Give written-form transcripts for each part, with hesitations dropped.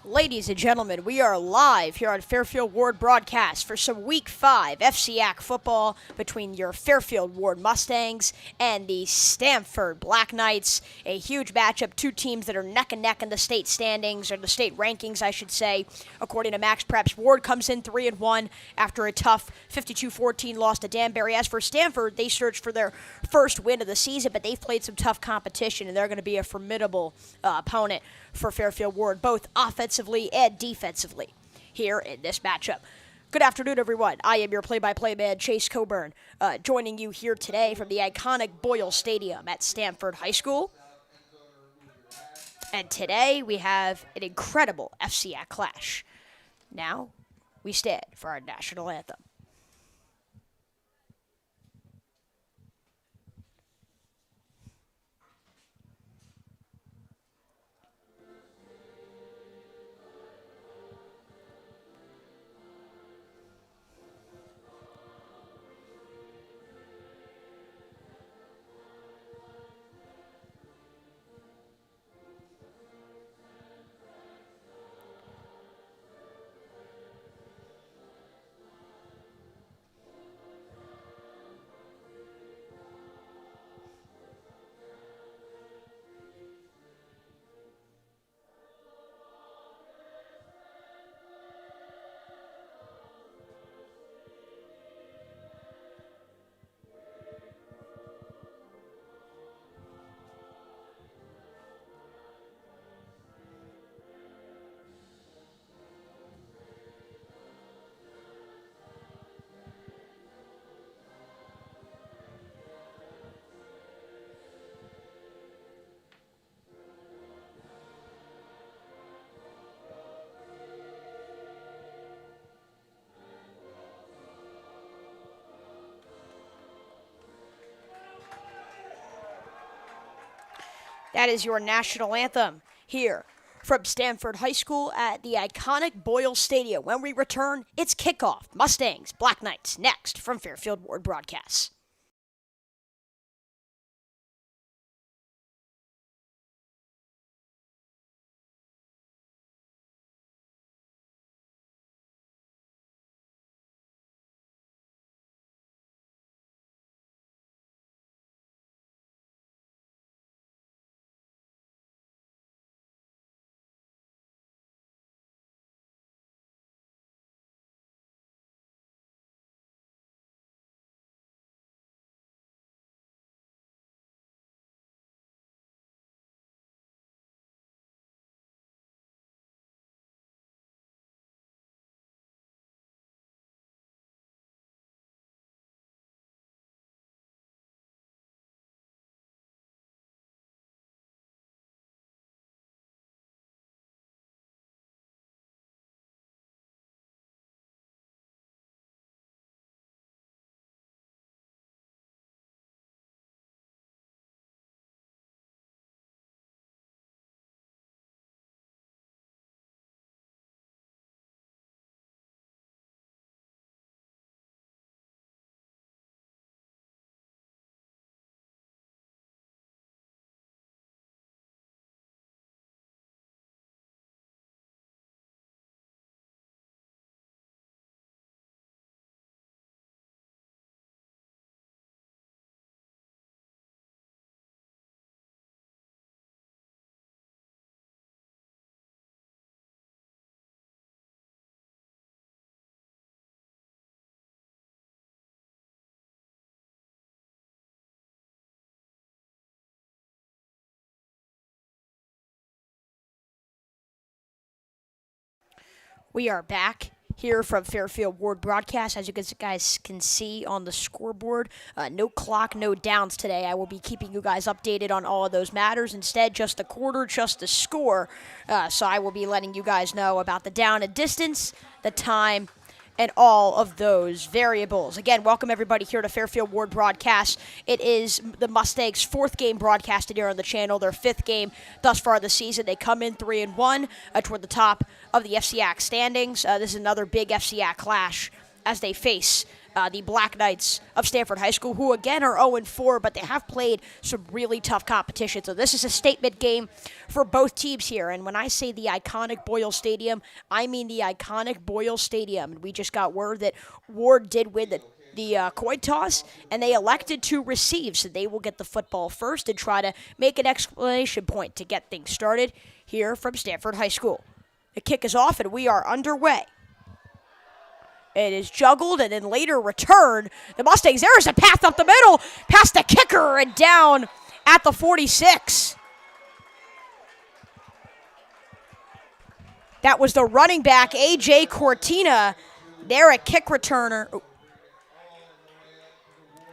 Ladies and gentlemen, we are live here on Fairfield Warde Broadcast for some Week 5 FCAC football between your Fairfield Warde Mustangs and the Stamford Black Knights. A huge matchup, two teams that are neck and neck in the state standings, or the state rankings, I should say. According to Max Preps, Warde comes in 3-1 after a tough 52-14 loss to Danbury. As for Stamford, they searched for their first win of the season, but they've played some tough competition, and they're going to be a formidable opponent for Fairfield Warde, both offensively and defensively here in this matchup. Good afternoon, everyone. I am your play-by-play man, Chase Coburn, joining you here today from the iconic Boyle Stadium at Stamford High School. And today we have an incredible FCAC clash. Now we stand for our national anthem. That is your national anthem here from Stamford High School at the iconic Boyle Stadium. When we return, it's kickoff. Mustangs, Black Knights, next from Fairfield Warde Broadcasts. We are back here from Fairfield Warde Broadcast. As you guys can see on the scoreboard, no clock, no downs today. I will be keeping you guys updated on all of those matters. Instead, just the quarter, just the score. So I will be letting you guys know about the down and distance, the time, and all of those variables. Again, welcome everybody here to Fairfield Warde Broadcast. It is the Mustangs' fourth game broadcasted here on the channel, their fifth game thus far this season. They come in 3-1 toward the top of the FCAC standings. This is another big FCAC clash as they face the Black Knights of Stamford High School, who again are 0-4, but they have played some really tough competition. So this is a statement game for both teams here. And when I say the iconic Boyle Stadium, I mean the iconic Boyle Stadium. And we just got word that Warde did win the coin toss, and they elected to receive. So they will get the football first and try to make an exclamation point to get things started here from Stamford High School. The kick is off, and we are underway. It is juggled and then later returned. The Mustangs, there's a path up the middle, past the kicker and down at the 46. That was the running back, A.J. Cortina. There a kick returner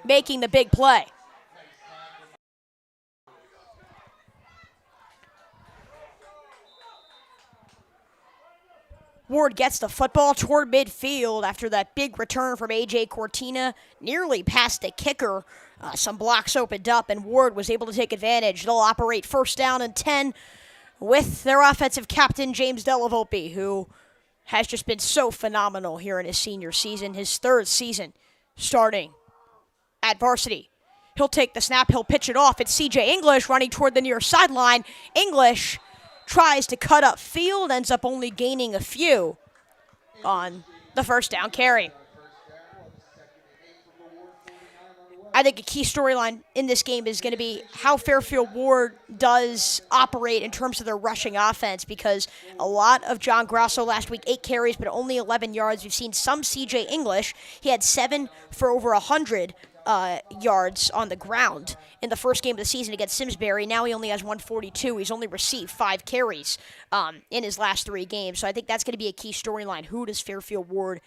making the big play. Warde gets the football toward midfield after that big return from A.J. Cortina, nearly past the kicker. Some blocks opened up, and Warde was able to take advantage. They'll operate first down and 10 with their offensive captain, James Delavolpe, who has just been so phenomenal here in his senior season, his third season starting at Varsity. He'll take the snap, he'll pitch it off. It's C.J. English running toward the near sideline. English tries to cut up field, ends up only gaining a few on the first down carry. I think a key storyline in this game is going to be how Fairfield Warde does operate in terms of their rushing offense, because a lot of John Grasso last week, 8 carries, but only 11 yards. We've seen some C.J. English. He had 7 for over 100 yards on the ground in the first game of the season against Simsbury. Now he only has 142. He's only received 5 carries in his last 3 games. So I think that's going to be a key storyline. Who does Fairfield Warde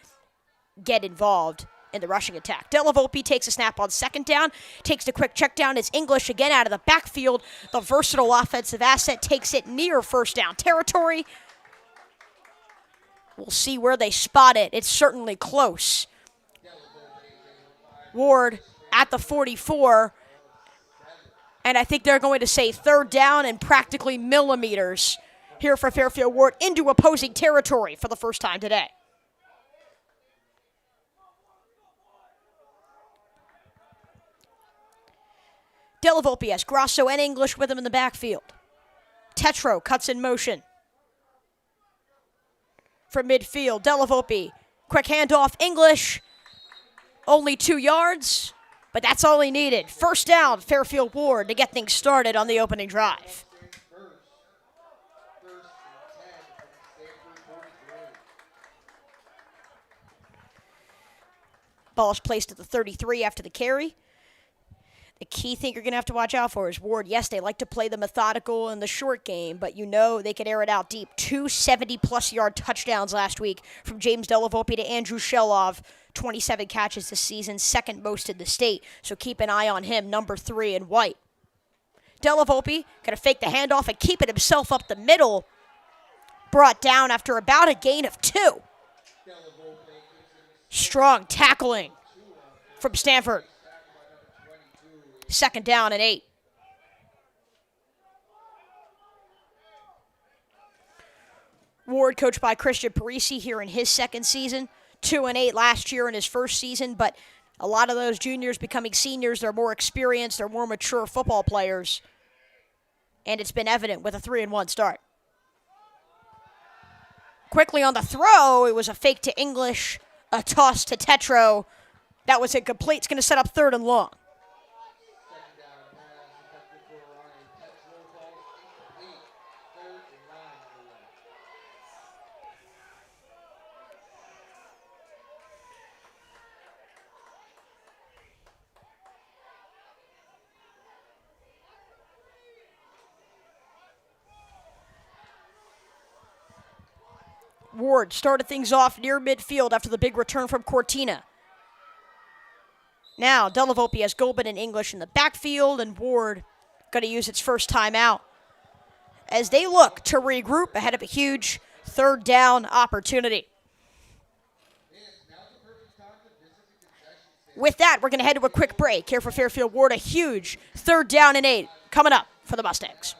get involved in the rushing attack? Delavolpe takes a snap on second down, takes the quick check down. It's English again out of the backfield. The versatile offensive asset takes it near first down territory. We'll see where they spot it. It's certainly close. Warde at the 44, and I think they're going to say third down and practically millimeters here for Fairfield Warde into opposing territory for the first time today. Delavolpe has Grasso and English with him in the backfield. Tetro cuts in motion from midfield. Delavolpe, quick handoff, English. Only 2 yards, but that's all he needed. First down, Fairfield Warde to get things started on the opening drive. Ball is placed at the 33 after the carry. The key thing you're going to have to watch out for is Warde. Yes, they like to play the methodical and the short game, but you know they can air it out deep. 2 70-plus yard touchdowns last week from James Delavolpe to Andrew Shelov. 27 catches this season, second most in the state. So keep an eye on him, number 3 in white. Delavolpe going to fake the handoff and keep it himself up the middle. Brought down after about a gain of 2. Strong tackling from Stamford. Second down and 8. Warde, coached by Christian Parisi here in his second season. 2-8 last year in his first season, but a lot of those juniors becoming seniors, they're more experienced, they're more mature football players, and it's been evident with a 3-1 start. Quickly on the throw, it was a fake to English, a toss to Tetro. That was incomplete. It's going to set up third and long. Warde started things off near midfield after the big return from Cortina. Now, Delavolpe has Goldman and English in the backfield, and Warde going to use its first timeout as they look to regroup ahead of a huge third down opportunity. With that, we're going to head to a quick break here for Fairfield Warde. A huge third down and 8 coming up for the Mustangs.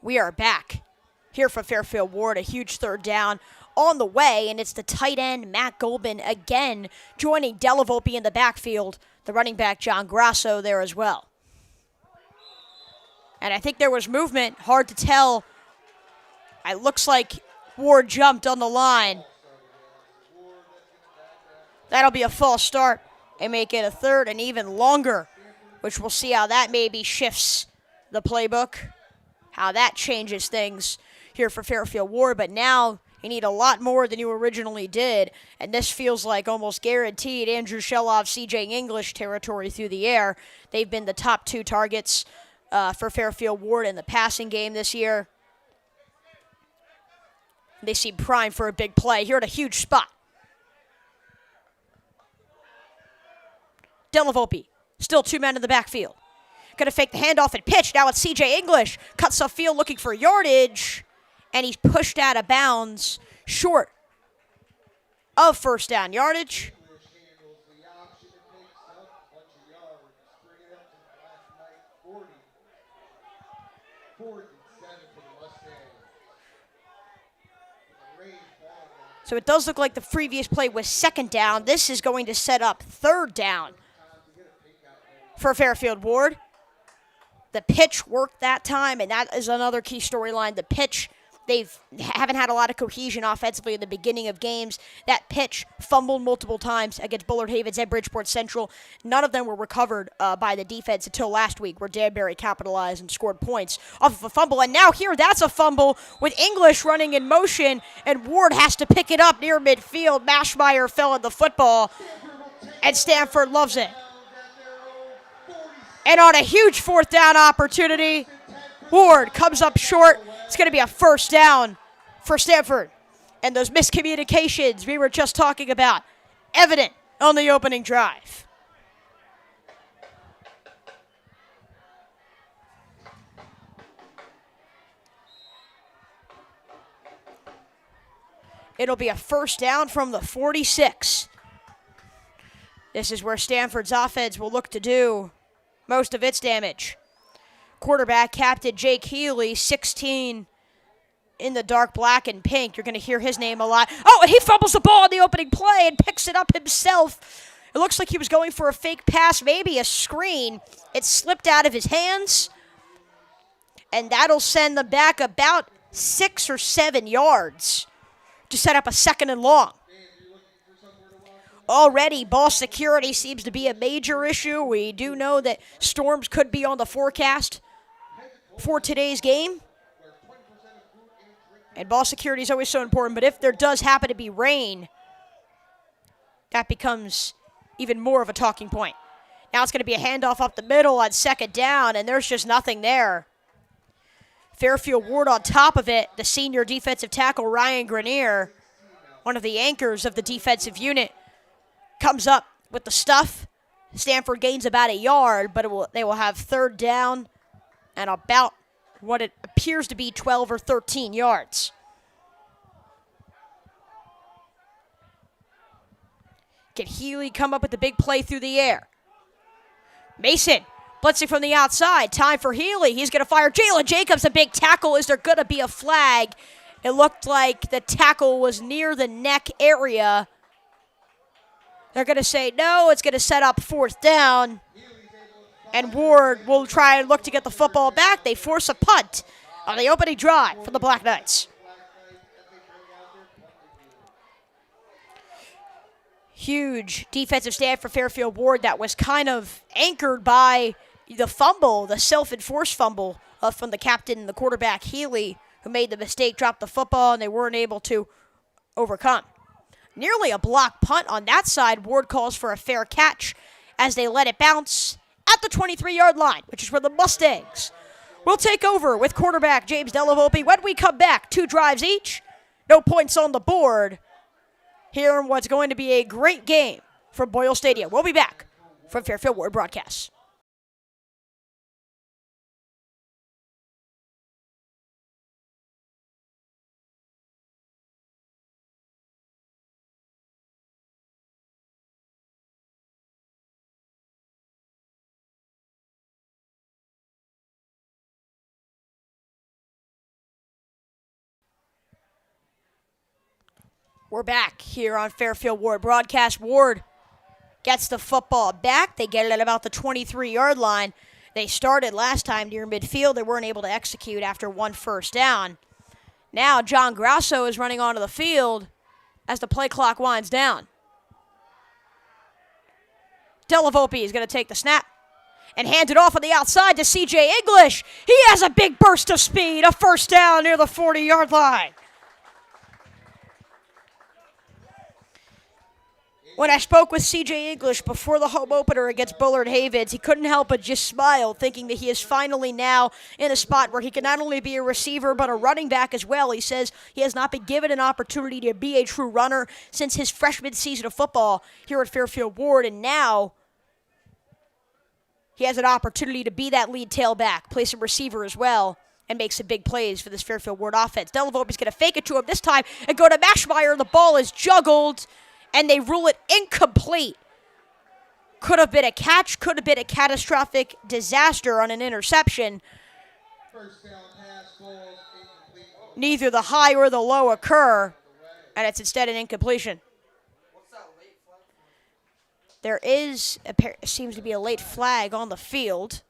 We are back here for Fairfield Warde, a huge third down on the way, and it's the tight end, Matt Goldman, again joining Delavolpe in the backfield. The running back, John Grasso, there as well. And I think there was movement, hard to tell. It looks like Warde jumped on the line. That'll be a false start and make it a third and even longer, which we'll see how that maybe shifts the playbook, how that changes things here for Fairfield Warde. But now you need a lot more than you originally did, and this feels like almost guaranteed Andrew Shelov, CJ English territory through the air. They've been the top two targets for Fairfield Warde in the passing game this year. They seem primed for a big play here at a huge spot. Delavolpe, still two men in the backfield. Going to fake the handoff and pitch. Now it's CJ English. Cuts upfield looking for yardage. And he's pushed out of bounds short of first down yardage. So it does look like the previous play was second down. This is going to set up third down for Fairfield Warde. The pitch worked that time, and that is another key storyline. The pitch, they haven't had a lot of cohesion offensively in the beginning of games. That pitch fumbled multiple times against Bullard Havens and Bridgeport Central. None of them were recovered by the defense until last week, where Danbury capitalized and scored points off of a fumble. And now here, that's a fumble with English running in motion, and Warde has to pick it up near midfield. Mashmeyer fell in the football, and Stamford loves it. And on a huge fourth down opportunity, Warde comes up short. It's going to be a first down for Stamford. And those miscommunications we were just talking about, evident on the opening drive. It'll be a first down from the 46. This is where Stamford's offense will look to do most of its damage. Quarterback, captain Jake Healy, 16 in the dark black and pink. You're going to hear his name a lot. Oh, and he fumbles the ball on the opening play and picks it up himself. It looks like he was going for a fake pass, maybe a screen. It slipped out of his hands, and that'll send them back about 6 or 7 yards to set up a second and long. Already, ball security seems to be a major issue. We do know that storms could be on the forecast for today's game. And ball security is always so important, but if there does happen to be rain, that becomes even more of a talking point. Now it's going to be a handoff up the middle on second down, and there's just nothing there. Fairfield Warde on top of it, the senior defensive tackle Ryan Grenier, one of the anchors of the defensive unit, comes up with the stuff. Stamford gains about a yard, but they will have third down and about what it appears to be 12 or 13 yards. Can Healy come up with the big play through the air? Mason blitzing from the outside. Time for Healy. He's going to fire. Jalen Jacobs, a big tackle. Is there going to be a flag? It looked like the tackle was near the neck area. They're going to say no. It's going to set up fourth down. And Warde will try and look to get the football back. They force a punt on the opening drive for the Black Knights. Huge defensive stand for Fairfield Warde that was kind of anchored by the fumble, the self-enforced fumble from the captain and the quarterback, Healy, who made the mistake, dropped the football, and they weren't able to overcome. Nearly a block punt on that side. Warde calls for a fair catch as they let it bounce at the 23-yard line, which is where the Mustangs will take over with quarterback James Delavolpe. When we come back, 2 drives each, no points on the board here in what's going to be a great game from Boyle Stadium. We'll be back from Fairfield Warde Broadcast. We're back here on Fairfield Warde broadcast. Warde gets the football back. They get it at about the 23-yard line. They started last time near midfield. They weren't able to execute after one first down. Now John Grasso is running onto the field as the play clock winds down. Delavolpe is going to take the snap and hand it off on the outside to C.J. English. He has a big burst of speed, a first down near the 40-yard line. When I spoke with C.J. English before the home opener against Bullard Havens, he couldn't help but just smile, thinking that he is finally now in a spot where he can not only be a receiver but a running back as well. He says he has not been given an opportunity to be a true runner since his freshman season of football here at Fairfield Warde, and now he has an opportunity to be that lead tailback, play some receiver as well, and make some big plays for this Fairfield Warde offense. Delavolpe is going to fake it to him this time and go to Mashmeyer. The ball is juggled, and they rule it incomplete. Could have been a catch, could have been a catastrophic disaster on an interception. First down pass, ball incomplete. Neither the high or the low occur, and it's instead an incompletion. There seems to be a late flag on the field.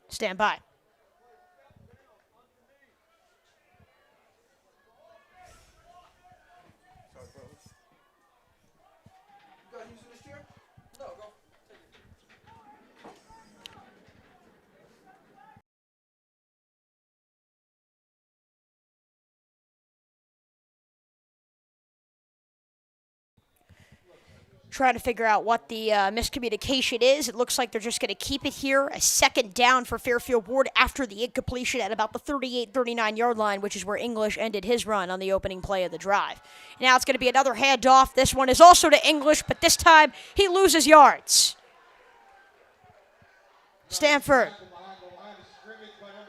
Stand by. Trying to figure out what the miscommunication is. It looks like they're just going to keep it here. A second down for Fairfield Warde after the incompletion at about the 38, 39-yard line, which is where English ended his run on the opening play of the drive. Now it's going to be another handoff. This one is also to English, but this time he loses yards. Stanford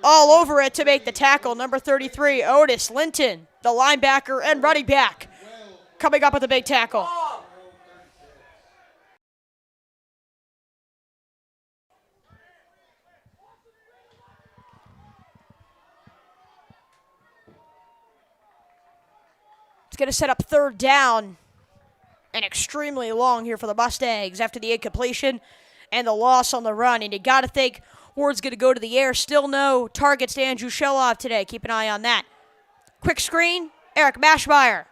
all over it to make the tackle. Number 33, Otis Linton, the linebacker and running back, coming up with a big tackle. Going to set up third down and extremely long here for the Mustangs after the incompletion and the loss on the run. And you got to think Warde's going to go to the air. Still no targets to Andrew Shelov today. Keep an eye on that. Quick screen, Eric Mashmeyer.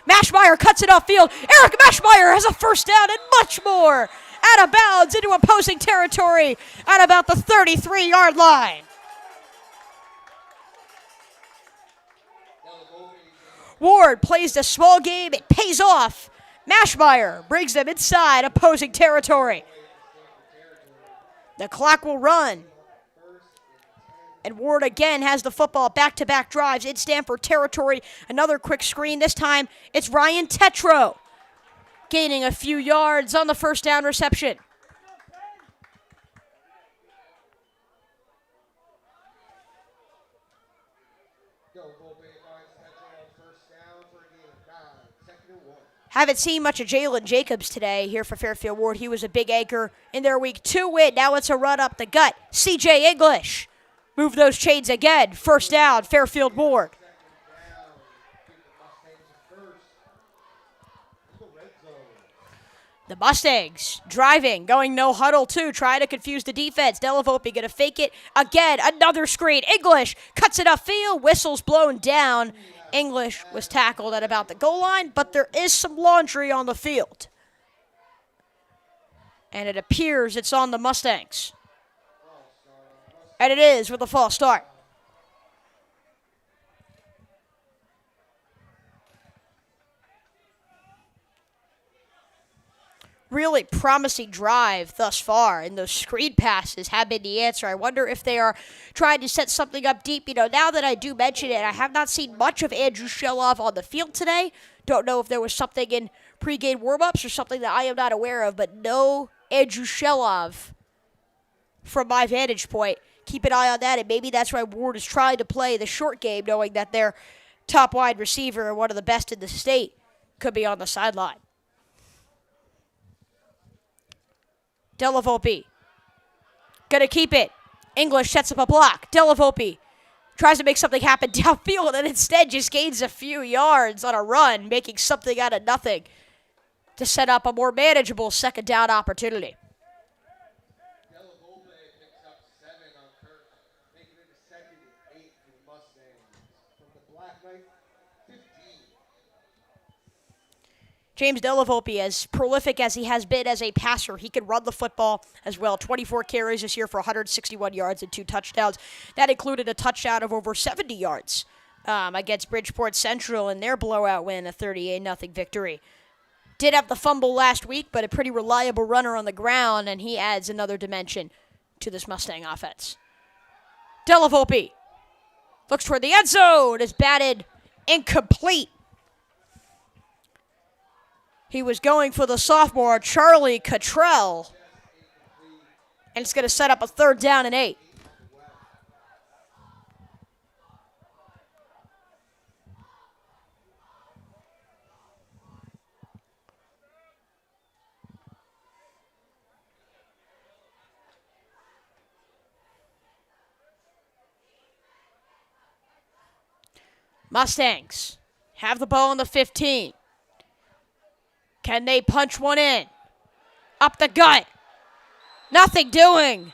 Mashmeyer cuts it upfield. Eric Mashmeyer has a first down and much more. Out of bounds into opposing territory at about the 33-yard line. Warde plays the small game. It pays off. Mashmeyer brings them inside opposing territory. The clock will run. And Warde again has the football, back-to-back drives in Stamford territory. Another quick screen. This time it's Ryan Tetro gaining a few yards on the first down reception. Haven't seen much of Jalen Jacobs today here for Fairfield Warde. He was a big anchor in their Week 2 win. Now it's a run up the gut. C.J. English. Move those chains again. First down, Fairfield Warde. The Mustangs driving, going no huddle too, trying to confuse the defense. Delavolpe going to fake it again. Another screen. English cuts it upfield. Whistle's blown down. English was tackled at about the goal line, but there is some laundry on the field. And it appears it's on the Mustangs. And it is with a false start. Really promising drive thus far, and those screen passes have been the answer. I wonder if they are trying to set something up deep. You know, now that I do mention it, I have not seen much of Andrew Shelov on the field today. Don't know if there was something in pregame warm-ups or something that I am not aware of, but no Andrew Shelov from my vantage point. Keep an eye on that, and maybe that's why Warde is trying to play the short game, knowing that their top wide receiver, one of the best in the state, could be on the sideline. Delavolpe gonna keep it. English sets up a block. Delavolpe tries to make something happen downfield and instead just gains a few yards on a run, making something out of nothing to set up a more manageable second down opportunity. Picks up 7 on Kirk, making it a 2nd and 8 for the Mustangs. From the Black Knights, 15. James Delavolpe, as prolific as he has been as a passer, he can run the football as well. 24 carries this year for 161 yards and 2 touchdowns. That included a touchdown of over 70 yards against Bridgeport Central in their blowout win, a 38-0 victory. Did have the fumble last week, but a pretty reliable runner on the ground, and he adds another dimension to this Mustang offense. Delavolpe looks toward the end zone, is batted incomplete. He was going for the sophomore, Charlie Cottrell, and it's going to set up a 3rd down and 8. Mustangs have the ball on the 15. Can they punch one in? Up the gut. Nothing doing.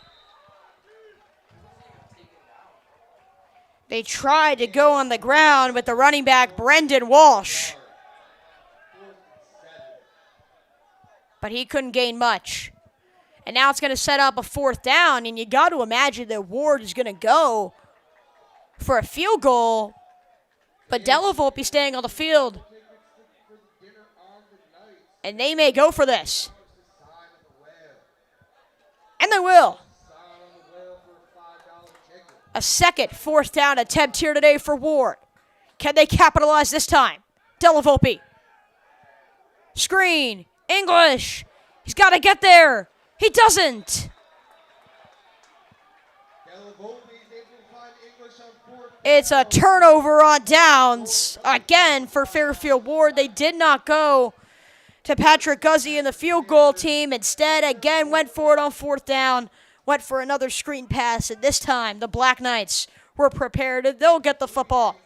They tried to go on the ground with the running back, Brendan Walsh. But he couldn't gain much. And now it's going to set up a 4th down, and you got to imagine that Ward is going to go for a field goal. But Delavolpe staying on the field. And they may go for this. And they will. A 2nd 4th down attempt here today for Ward. Can they capitalize this time? Delavolpe. Screen. English. He's got to get there. He doesn't. It's a turnover on downs. Again for Fairfield Warde. They did not go to Patrick Guzzi and the field goal team. Instead, again, went for it on 4th down. Went for another screen pass. And this time, the Black Knights were prepared. And they'll get the football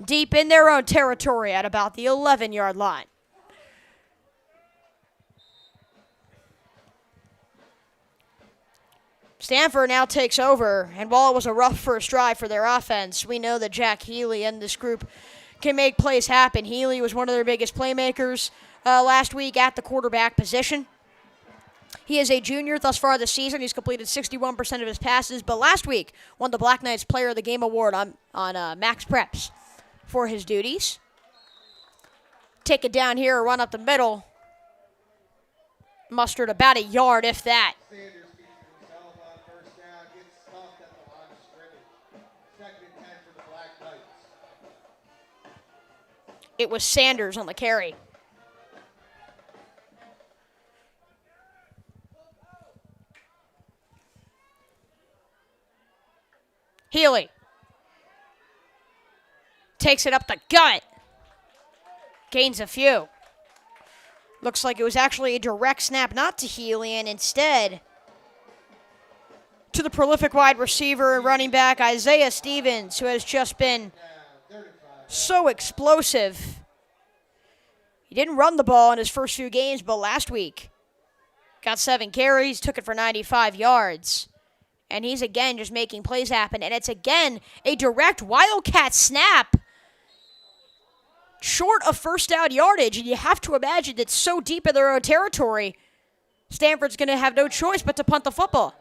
deep in their own territory at about the 11-yard line. Stamford now takes over, and while it was a rough first drive for their offense, we know that Jack Healy and this group can make plays happen. Healy was one of their biggest playmakers last week at the quarterback position. He is a junior thus far this season. He's completed 61% of his passes, but last week won the Black Knights Player of the Game award on Max Preps for his duties. Take it down here, run up the middle. Mustered about a yard, if that. It was Sanders on the carry. Healy takes it up the gut. Gains a few. Looks like it was actually a direct snap, not to Healy, and instead to the prolific wide receiver and running back, Isaiah Stevens, who has just been so explosive. He didn't run the ball in his first few games, but last week got 7 carries, took it for 95 yards. And he's again just making plays happen. And it's again a direct Wildcat snap short of first down yardage. And you have to imagine that so deep in their own territory, Stanford's going to have no choice but to punt the football.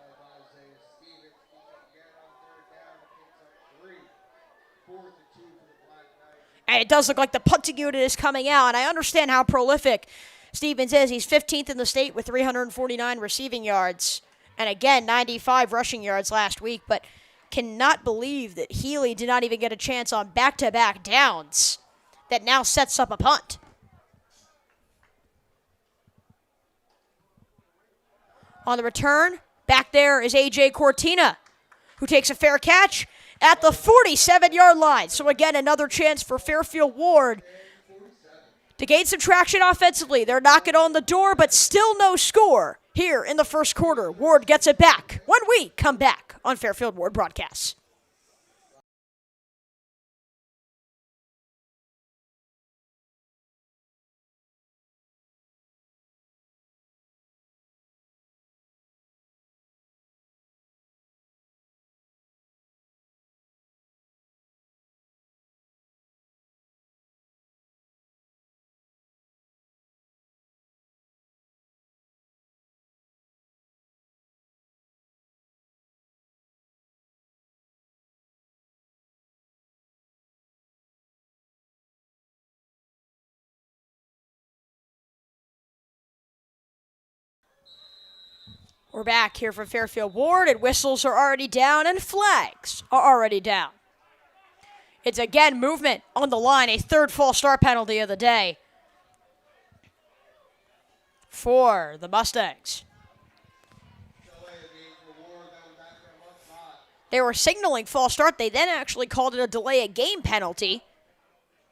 And it does look like the punting unit is coming out. And I understand how prolific Stevens is. He's 15th in the state with 349 receiving yards. And again, 95 rushing yards last week. But cannot believe that Healy did not even get a chance on back-to-back downs. That now sets up a punt. On the return, back there is A.J. Cortina, who takes a fair catch at the 47-yard line. So again, another chance for Fairfield Warde to gain some traction offensively. They're knocking on the door, but still no score here in the first quarter. Warde gets it back when we come back on Fairfield Warde Broadcasts. We're back here from Fairfield Warde, and whistles are already down, and flags are already down. It's again movement on the line, a third false start penalty of the day for the Mustangs. They were signaling false start. They then actually called it a delay of game penalty.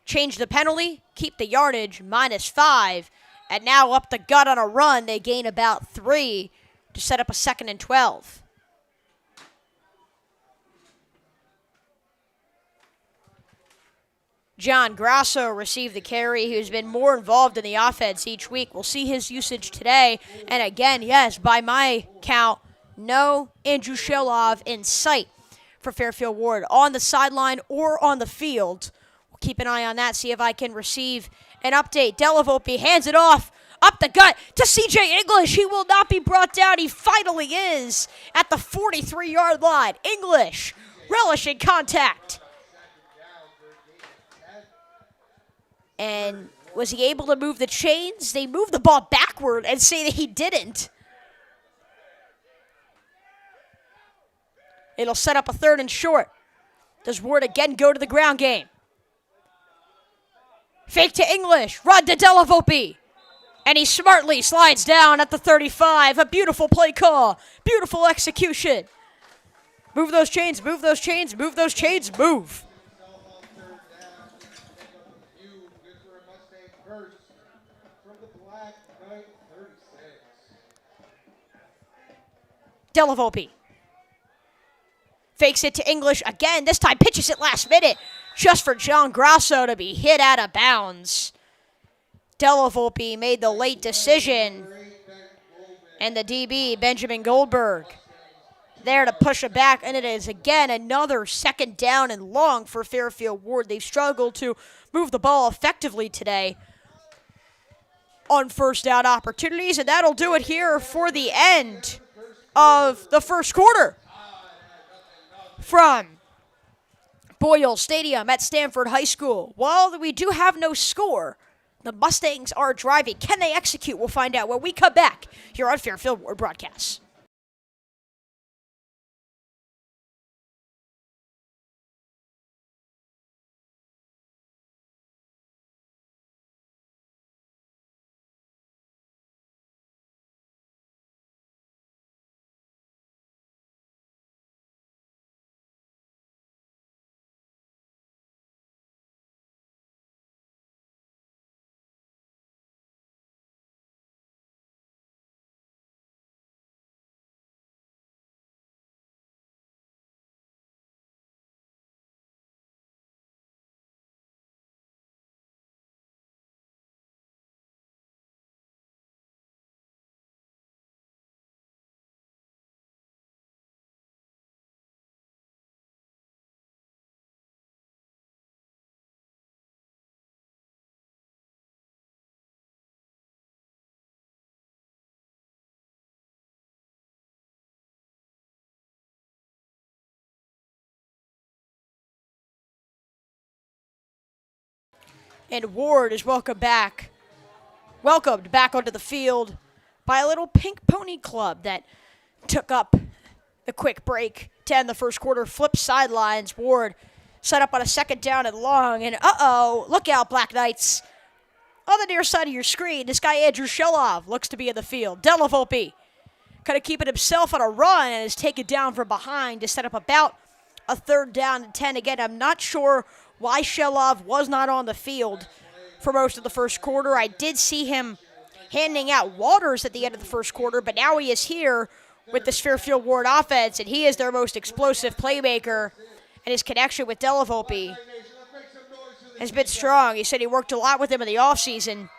Changed the penalty, keep the yardage, -5. And now up the gut on a run, they gain about 3 to set up a 2nd and 12. John Grasso received the carry, who's been more involved in the offense each week. We'll see his usage today. And again, yes, by my count, no Andrew Shelov in sight for Fairfield Warde on the sideline or on the field. We'll keep an eye on that, see if I can receive an update. Delavolpe hands it off up the gut to C.J. English. He will not be brought down. He finally is at the 43-yard line. English relishing contact. And was he able to move the chains? They moved the ball backward and say that he didn't. It'll set up a 3rd and short. Does Warde again go to the ground game? Fake to English. Run to Delavolpe. And he smartly slides down at the 35. A beautiful play call. Beautiful execution. Move those chains, move those chains, move those chains, move. Delavolpe fakes it to English again. This time pitches it last minute just for John Grasso to be hit out of bounds. Delavolpe made the late decision. And the DB, Benjamin Goldberg, there to push it back. And it is again another 2nd down and long for Fairfield Warde. They've struggled to move the ball effectively today on 1st down opportunities. And that'll do it here for the end of the 1st quarter from Boyle Stadium at Stamford High School. While we do have no score, the Mustangs are driving. Can they execute? We'll find out when we come back here on Fairfield Warde Broadcast. And Warde is welcomed back onto the field by a little Pink Pony Club that took up the quick break to end the 1st quarter. Flip sidelines. Warde set up on a 2nd down and long. And look out, Black Knights. On the near side of your screen, this guy Andrew Shelov looks to be in the field. Delavolpe kind of keeping himself on a run and is taken down from behind to set up about a 3rd down and 10. Again, I'm not sure why Shelov was not on the field for most of the 1st quarter. I did see him handing out waters at the end of the 1st quarter, but now he is here with this Fairfield Warde offense, and he is their most explosive playmaker, and his connection with Delavolpe has been strong. He said he worked a lot with him in the offseason,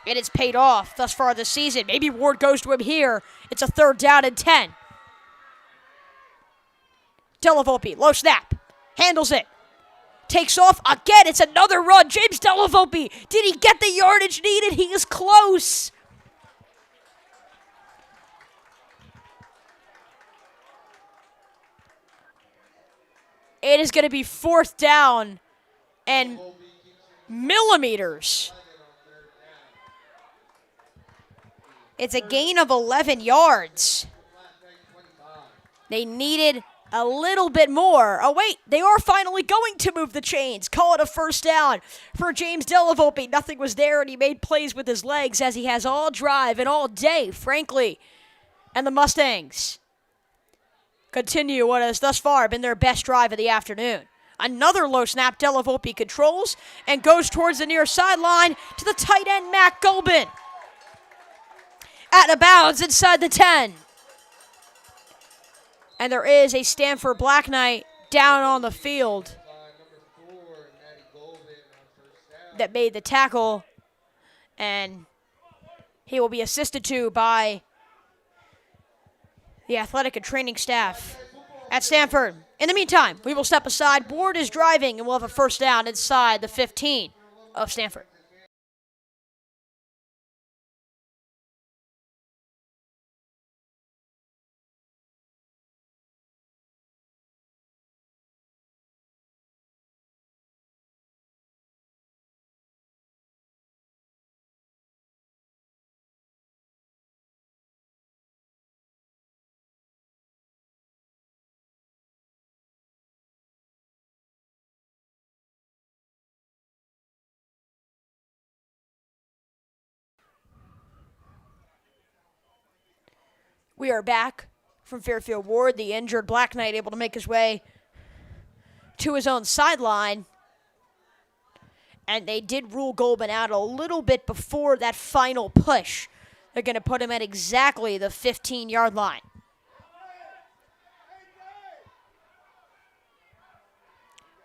and it's paid off thus far this season. Maybe Warde goes to him here. It's a 3rd down and 10. Delavolpe, low snap, handles it. Takes off again. It's another run. James Delavolpe. Did he get the yardage needed? He is close. It is going to be 4th down and millimeters. It's a gain of 11 yards. They needed a little bit more. Oh, wait, they are finally going to move the chains. Call it a first down for James Delavolpe. Nothing was there, and he made plays with his legs as he has all drive and all day, frankly. And the Mustangs continue what has thus far been their best drive of the afternoon. Another low snap, Delavolpe controls and goes towards the near sideline to the tight end, Matt Gulbin. Out of bounds inside the 10. And there is a Stamford Black Knight down on the field that made the tackle. And he will be assisted to by the athletic and training staff at Stamford. In the meantime, we will step aside. Warde is driving, and we'll have a first down inside the 15 of Stamford. We are back from Fairfield Warde. The injured Black Knight able to make his way to his own sideline. And they did rule Gulbin out a little bit before that final push. They're going to put him at exactly the 15-yard line.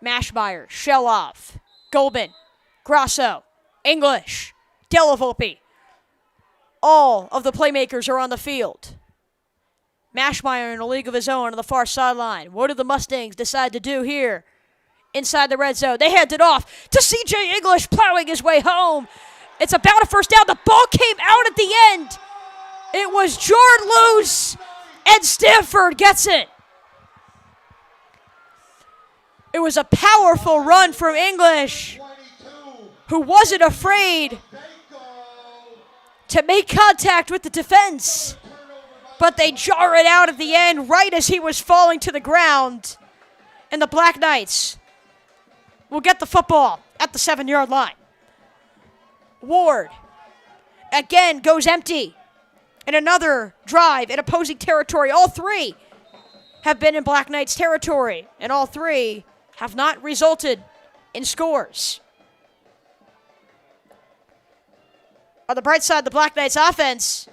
Mashmeyer, Sheloff, Gulbin, Grasso, English, Delavolpe. All of the playmakers are on the field. Mashmeyer in a league of his own on the far sideline. What do the Mustangs decide to do here? Inside the red zone. They hand it off to C.J. English, plowing his way home. It's about a first down. The ball came out at the end. It was jarred loose, and Stamford gets it. It was a powerful run from English, who wasn't afraid to make contact with the defense. But they jar it out at the end right as he was falling to the ground. And the Black Knights will get the football at the 7-yard line. Warde again goes empty. And another drive in opposing territory. All three have been in Black Knights territory. And all three have not resulted in scores. On the bright side, the Black Knights offense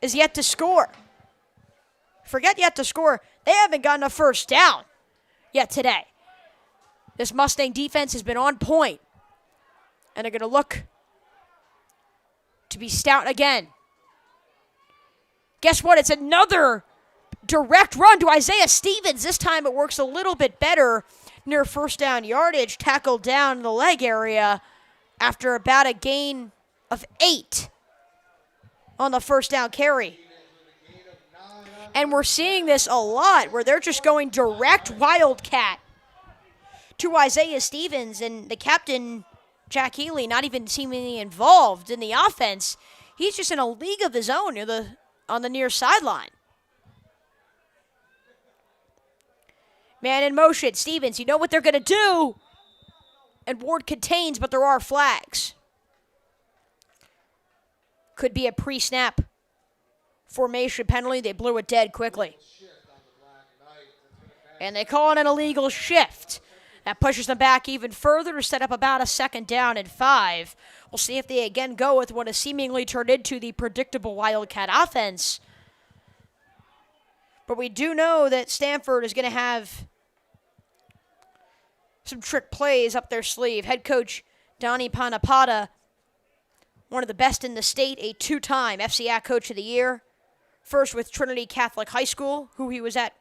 is yet to score. Forget yet to score. They haven't gotten a first down yet today. This Mustang defense has been on point. And they're going to look to be stout again. Guess what? It's another direct run to Isaiah Stevens. This time it works a little bit better near first down yardage. Tackled down in the leg area after about a gain of 8 on the first down carry. And we're seeing this a lot where they're just going direct wildcat to Isaiah Stevens, and the captain, Jack Healy, not even seemingly involved in the offense. He's just in a league of his own on the near sideline. Man in motion, Stevens, you know what they're going to do. And Warde contains, but there are flags. Could be a pre-snap formation penalty. They blew it dead quickly. And they call it an illegal shift. That pushes them back even further to set up about a 2nd down and 5. We'll see if they again go with what has seemingly turned into the predictable Wildcat offense. But we do know that Stamford is going to have some trick plays up their sleeve. Head coach Donnie Panapata, one of the best in the state, a 2-time FCAC Coach of the Year. First with Trinity Catholic High School, who he was at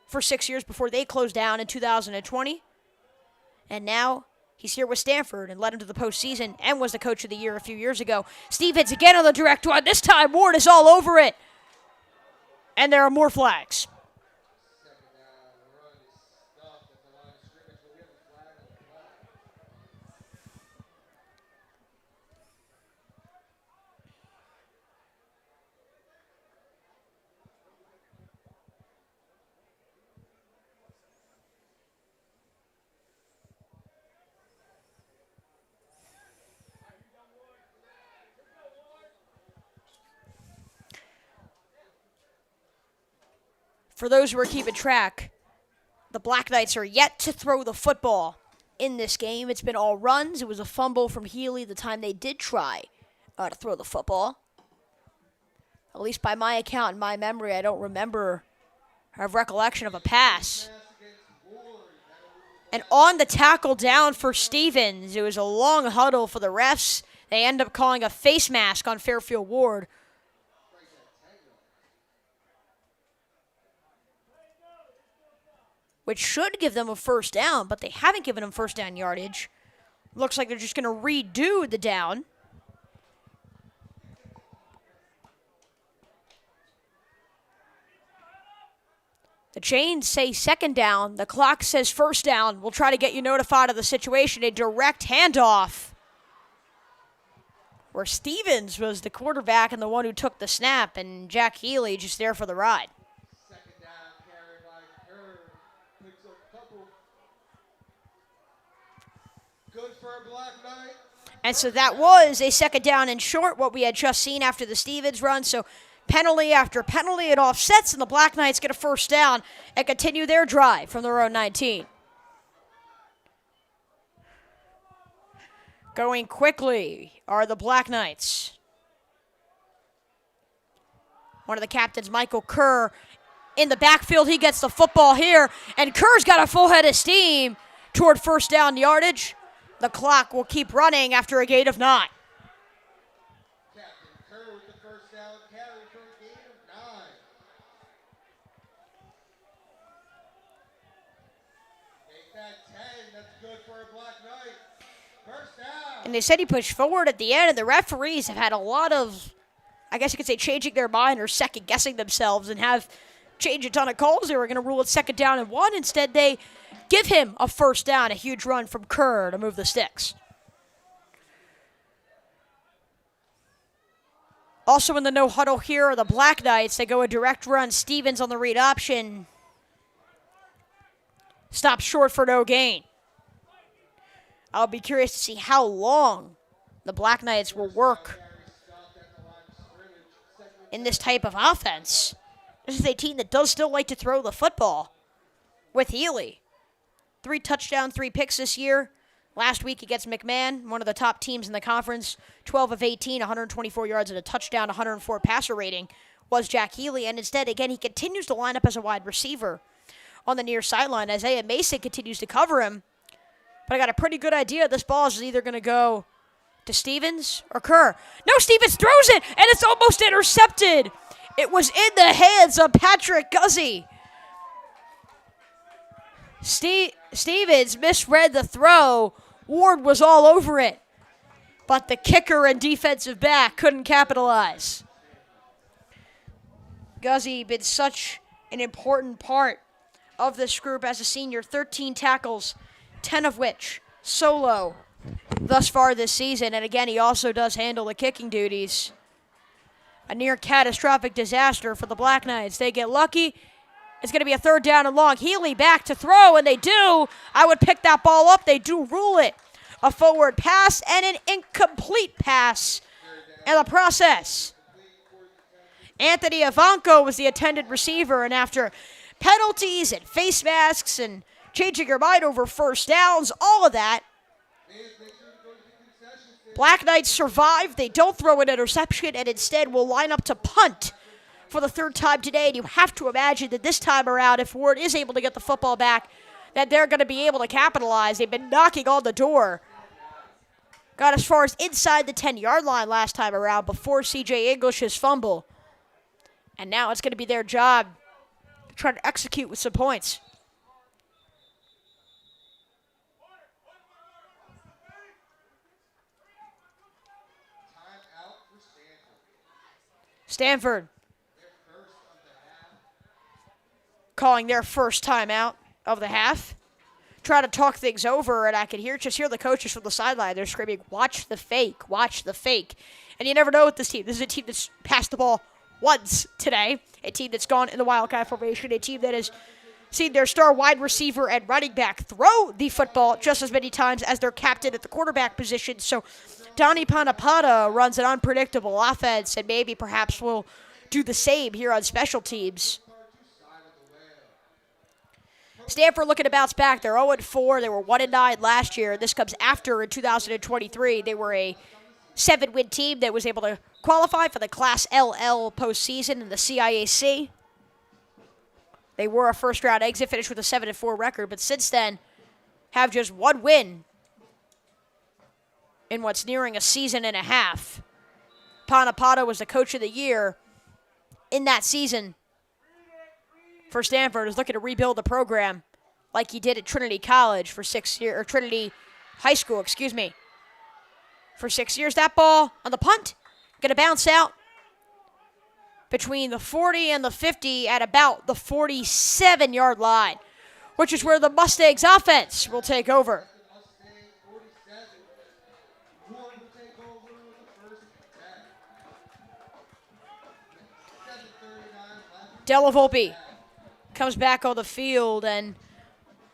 for 6 years before they closed down in 2020. And now he's here with Stamford and led him to the postseason and was the Coach of the Year a few years ago. Stevens again on the direct one. This time Warde is all over it. And there are more flags. For those who are keeping track, the Black Knights are yet to throw the football in this game. It's been all runs. It was a fumble from Healy the time they did try to throw the football. At least by my account and my memory, I don't remember or have recollection of a pass. And on the tackle down for Stevens, it was a long huddle for the refs. They end up calling a face mask on Fairfield Warde. Which should give them a first down, but they haven't given them first down yardage. Looks like they're just going to redo the down. The chains say second down. The clock says first down. We'll try to get you notified of the situation. A direct handoff where Stevens was the quarterback and the one who took the snap, and Jack Healy just there for the ride. Second down, carried by Kerr. Picks up a couple. Good for a Black Knight. And so that was a second down and short, what we had just seen after the Stevens run. So penalty after penalty, it offsets, and the Black Knights get a first down and continue their drive from their own 19. Going quickly are the Black Knights. One of the captains, Michael Kerr, in the backfield. He gets the football here, and Kerr's got a full head of steam toward first down yardage. The clock will keep running after a gain of 9. Captain Kerr with the first down carry for a gain of 9. Take that 10. That's good for a Black Knight. First down. And they said he pushed forward at the end, and the referees have had a lot of, I guess you could say, changing their mind or second-guessing themselves and have changed a ton of calls. They were going to rule it second down and 1. Instead, they give him a first down, a huge run from Kerr to move the sticks. Also in the no huddle here are the Black Knights. They go a direct run. Stevens on the read option. Stops short for no gain. I'll be curious to see how long the Black Knights will work in this type of offense. This is a team that does still like to throw the football with Healy. 3 touchdowns, 3 picks this year. Last week against McMahon, one of the top teams in the conference, 12 of 18, 124 yards and a touchdown, 104 passer rating was Jack Healy. And instead, again, he continues to line up as a wide receiver on the near sideline. Isaiah Mason continues to cover him. But I got a pretty good idea this ball is either going to go to Stevens or Kerr. No, Stevens throws it, and it's almost intercepted. It was in the hands of Patrick Guzzi. Stevens misread the throw. Ward was all over it. But the kicker and defensive back couldn't capitalize. Guzzi been such an important part of this group as a senior. 13 tackles, 10 of which solo thus far this season. And again, he also does handle the kicking duties. A near catastrophic disaster for the Black Knights. They get lucky. It's going to be a third down and long. Healy back to throw, and they do. I would pick that ball up. They do rule it. A forward pass and an incomplete pass in the process. Anthony Ivanko was the intended receiver, and after penalties and face masks and changing your mind over first downs, all of that, Black Knights survive. They don't throw an interception and instead will line up to punt for the third time today. And you have to imagine that this time around, if Ward is able to get the football back, that they're going to be able to capitalize. They've been knocking on the door. Got as far as inside the 10-yard line last time around before C.J. English's fumble. And now it's going to be their job to try to execute with some points. Stamford calling their first timeout of the half. Try to talk things over, and I can just hear the coaches from the sideline. They're screaming, watch the fake, watch the fake. And you never know with this team. This is a team that's passed the ball once today, a team that's gone in the Wildcat formation, a team that has seen their star wide receiver and running back throw the football just as many times as their captain at the quarterback position. So Donnie Panapata runs an unpredictable offense, and maybe perhaps will do the same here on special teams. Stamford looking to bounce back. They're 0-4. They were 1-9 last year. This comes after in 2023. They were a 7-win team that was able to qualify for the Class LL postseason in the CIAC. They were a first-round exit, finished with a 7-4 record, but since then have just one win in what's nearing a season and a half. Panapata was the coach of the year in that season for Stamford, is looking to rebuild the program like he did at Trinity College for 6 years, or Trinity High School, excuse me, for 6 years. That ball on the punt, going to bounce out between the 40 and the 50 at about the 47-yard line, which is where the Mustangs offense will take over. Della Volpe comes back on the field, and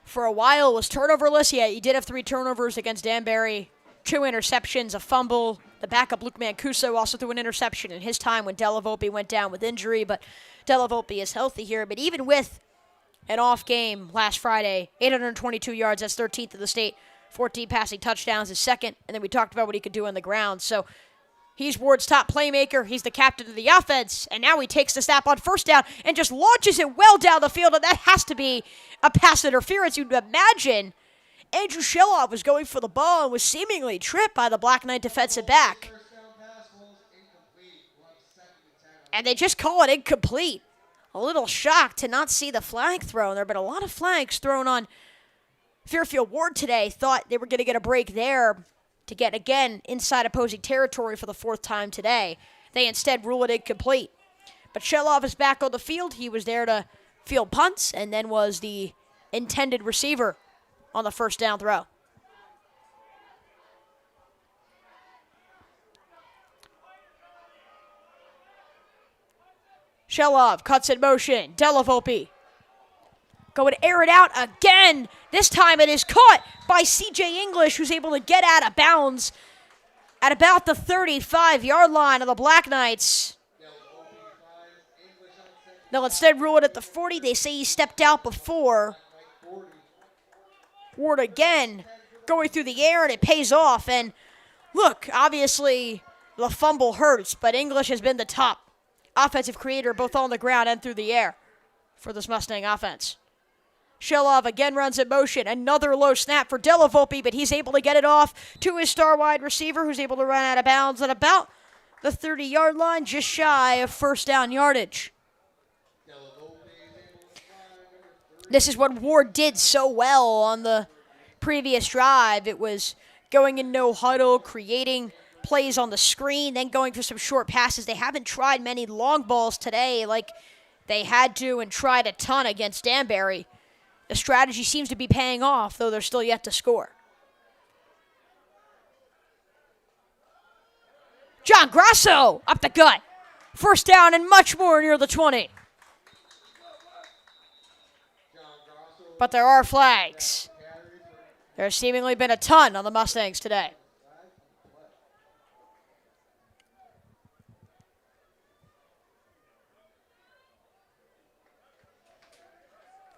for a while was turnoverless. Yeah, he did have 3 turnovers against Danbury, 2 interceptions, a fumble. The backup Luke Mancuso also threw an interception in his time when Della Volpe went down with injury, but Della Volpe is healthy here. But even with an off game last Friday, 822 yards, that's 13th in the state, 14 passing touchdowns is second, and then we talked about what he could do on the ground. So he's Ward's top playmaker. He's the captain of the offense. And now he takes the snap on first down and just launches it well down the field. And that has to be a pass interference. You'd imagine Andrew Shelloff was going for the ball and was seemingly tripped by the Black Knight defensive back. And they just call it incomplete. A little shocked to not see the flag thrown. There have been a lot of flags thrown on Fairfield Warde today. Thought they were going to get a break there to get, again, inside opposing territory for the 4th time today. They instead rule it incomplete. But Shelloff is back on the field. He was there to field punts and then was the intended receiver on the first down throw. Shelloff cuts in motion. Della Volpe going to air it out again. This time it is caught by C.J. English, who's able to get out of bounds at about the 35-yard line of the Black Knights. They'll instead rule it at the 40. They say he stepped out before. Warde again going through the air, and it pays off. And look, obviously the fumble hurts, but English has been the top offensive creator both on the ground and through the air for this Mustang offense. Shelloff again runs in motion. Another low snap for Della Volpe, but he's able to get it off to his star wide receiver, who's able to run out of bounds at about the 30-yard line, just shy of first down yardage. This is what Warde did so well on the previous drive. It was going in no huddle, creating plays on the screen, then going for some short passes. They haven't tried many long balls today like they had to and tried a ton against Danbury. The strategy seems to be paying off, though they're still yet to score. John Grasso up the gut. First down and much more near the 20. But there are flags. There's seemingly been a ton on the Mustangs today.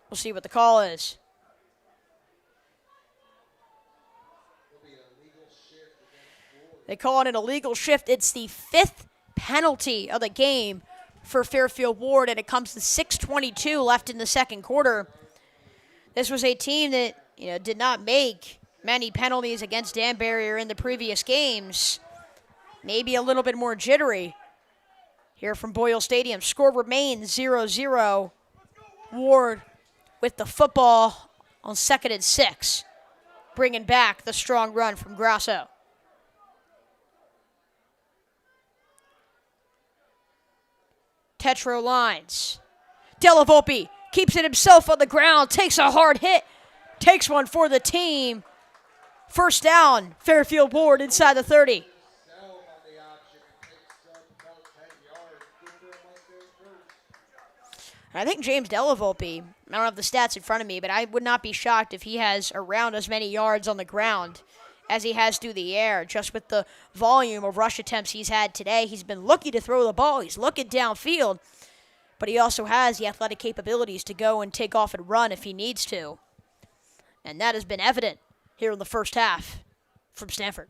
We'll see what the call is. They call it an illegal shift. It's the 5th penalty of the game for Fairfield Warde, and it comes to 6:22 left in the second quarter. This was a team that, did not make many penalties against Danbury or in the previous games. Maybe a little bit more jittery here from Boyle Stadium. Score remains 0-0. Warde with the football on 2nd and 6, bringing back the strong run from Grasso. Tetro lines. Della Volpe keeps it himself on the ground, takes a hard hit, takes one for the team. First down, Fairfield Warde inside the 30. I think James Della Volpe, I don't have the stats in front of me, but I would not be shocked if he has around as many yards on the ground as he has through the air. Just with the volume of rush attempts he's had today, he's been looking to throw the ball. He's looking downfield. but he also has the athletic capabilities to go and take off and run if he needs to. And that has been evident here in the first half from Stamford.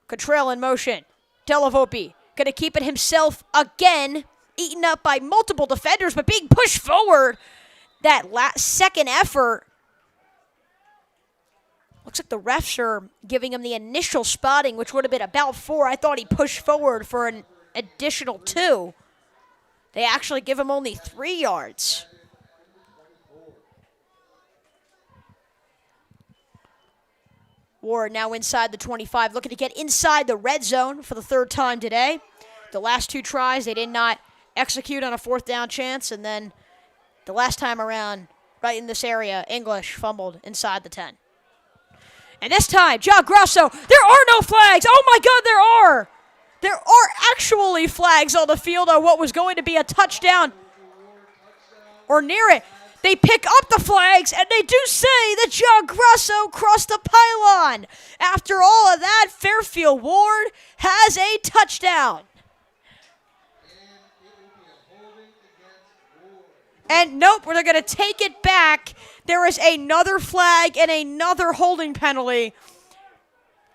Cottrell in motion. Delavolpe going to keep it himself again, eaten up by multiple defenders, but being pushed forward. That second effort. Looks like the refs are giving him the initial spotting, which would have been about 4. I thought he pushed forward for an additional 2. They actually give him only 3 yards. Warde now inside the 25, looking to get inside the red zone for the 3rd time today. The last 2 tries, they did not execute on a 4th down chance, and then the last time around, right in this area, English fumbled inside the 10. And this time, John Grosso, there are no flags. Oh my God, there are. There are actually flags on the field on what was going to be a touchdown or near it. They pick up the flags, and they do say that John Grosso crossed the pylon. After all of that, Fairfield Warde has a touchdown. And nope, they're going to take it back. There is another flag and another holding penalty.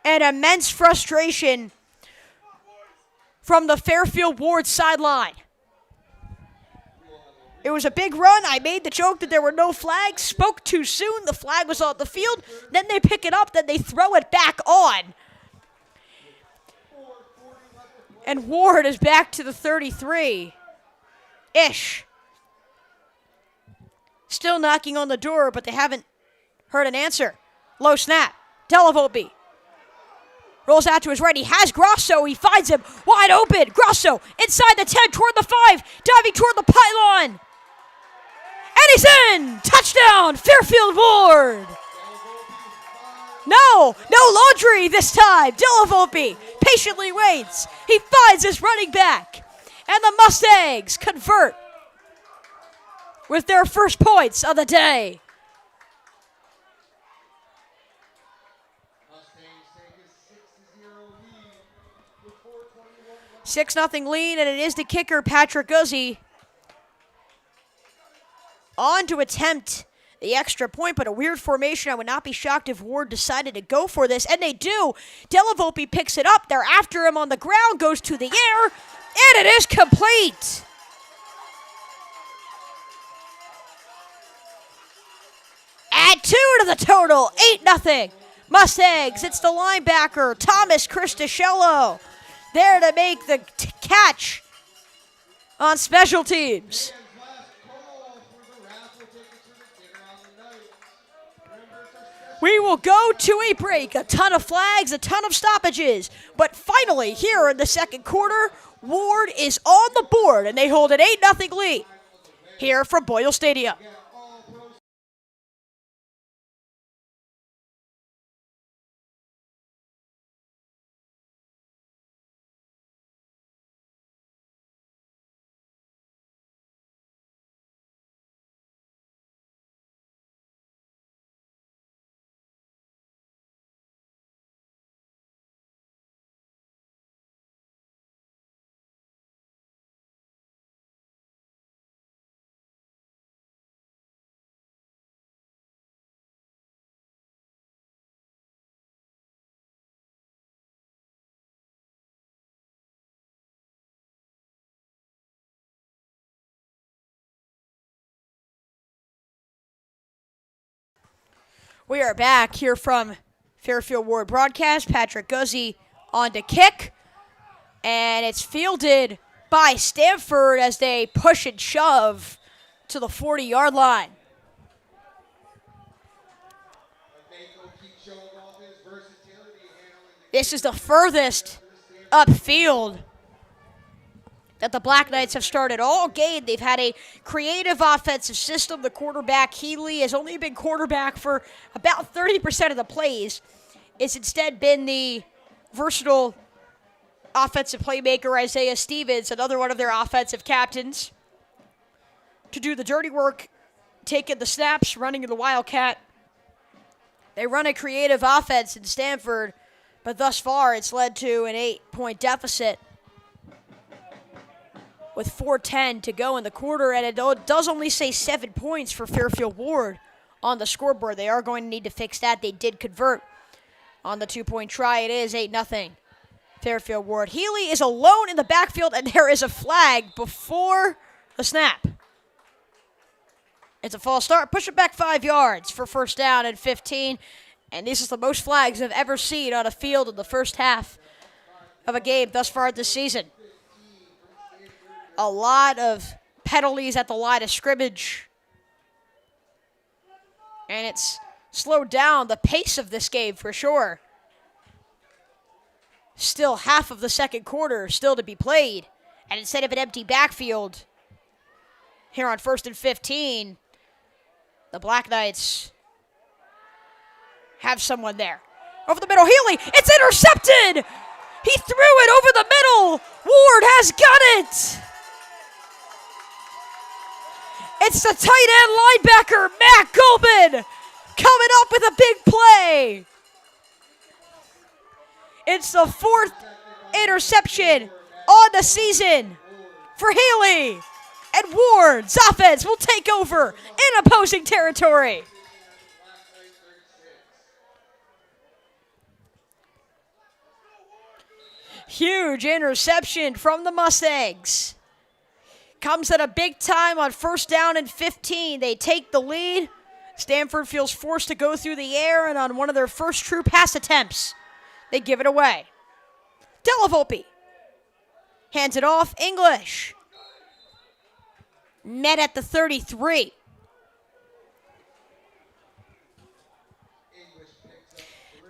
And immense frustration from the Fairfield Warde sideline. It was a big run. I made the joke that there were no flags. Spoke too soon. The flag was on the field. Then they pick it up. Then they throw it back on. And Warde is back to the 33-ish. Still knocking on the door, but they haven't heard an answer. Low snap. Delavolpe rolls out to his right. He has Grosso. He finds him wide open. Grosso inside the 10, toward the 5, diving toward the pylon. And he's in! Touchdown, Fairfield Warde! No laundry this time. Delavolpe patiently waits. He finds his running back. And the Mustangs convert with their first points of the day. 6-0 lead, and it is the kicker, Patrick Guzzi, on to attempt the extra point, but a weird formation. I would not be shocked if Warde decided to go for this, and they do. Delavolpe picks it up. They're after him on the ground, goes to the air, and it is complete. Add 2 to the total, 8-0. Mustangs, it's the linebacker, Thomas Cristicello, there to make the catch on special teams. We will go to a break. A ton of flags, a ton of stoppages. But finally, here in the second quarter, Warde is on the board, and they hold an 8-0 lead here from Boyle Stadium. We are back here from Fairfield Warde broadcast. Patrick Guzzi on to kick. And it's fielded by Stamford as they push and shove to the 40-yard line. This is the furthest upfield that the Black Knights have started all game. They've had a creative offensive system. The quarterback, Healy, has only been quarterback for about 30% of the plays. It's instead been the versatile offensive playmaker, Isaiah Stevens, another one of their offensive captains, to do the dirty work, taking the snaps, running in the Wildcat. They run a creative offense in Stamford, but thus far it's led to an 8-point deficit. with 4:10 to go in the quarter, and it does only say 7 points for Fairfield Warde on the scoreboard. They are going to need to fix that. They did convert on the 2-point try. It is 8-0. Fairfield Warde. Healy is alone in the backfield, and there is a flag before the snap. It's a false start. Push it back 5 yards for first down and 15. And this is the most flags I've ever seen on a field in the first half of a game thus far this season. A lot of penalties at the line of scrimmage. And it's slowed down the pace of this game for sure. Still half of the second quarter still to be played. And instead of an empty backfield here on 1st and 15, the Black Knights have someone there. Over the middle, Healy, it's intercepted! He threw it over the middle! Warde has got it! It's the tight end linebacker, Matt Coburn, coming up with a big play. It's the 4th interception on the season for Healy. And Warde's offense will take over in opposing territory. Huge interception from the Mustangs. Comes at a big time on 1st down and 15. They take the lead. Stamford feels forced to go through the air, and on one of their first true pass attempts, they give it away. Delavolpe hands it off. English. Met at the 33.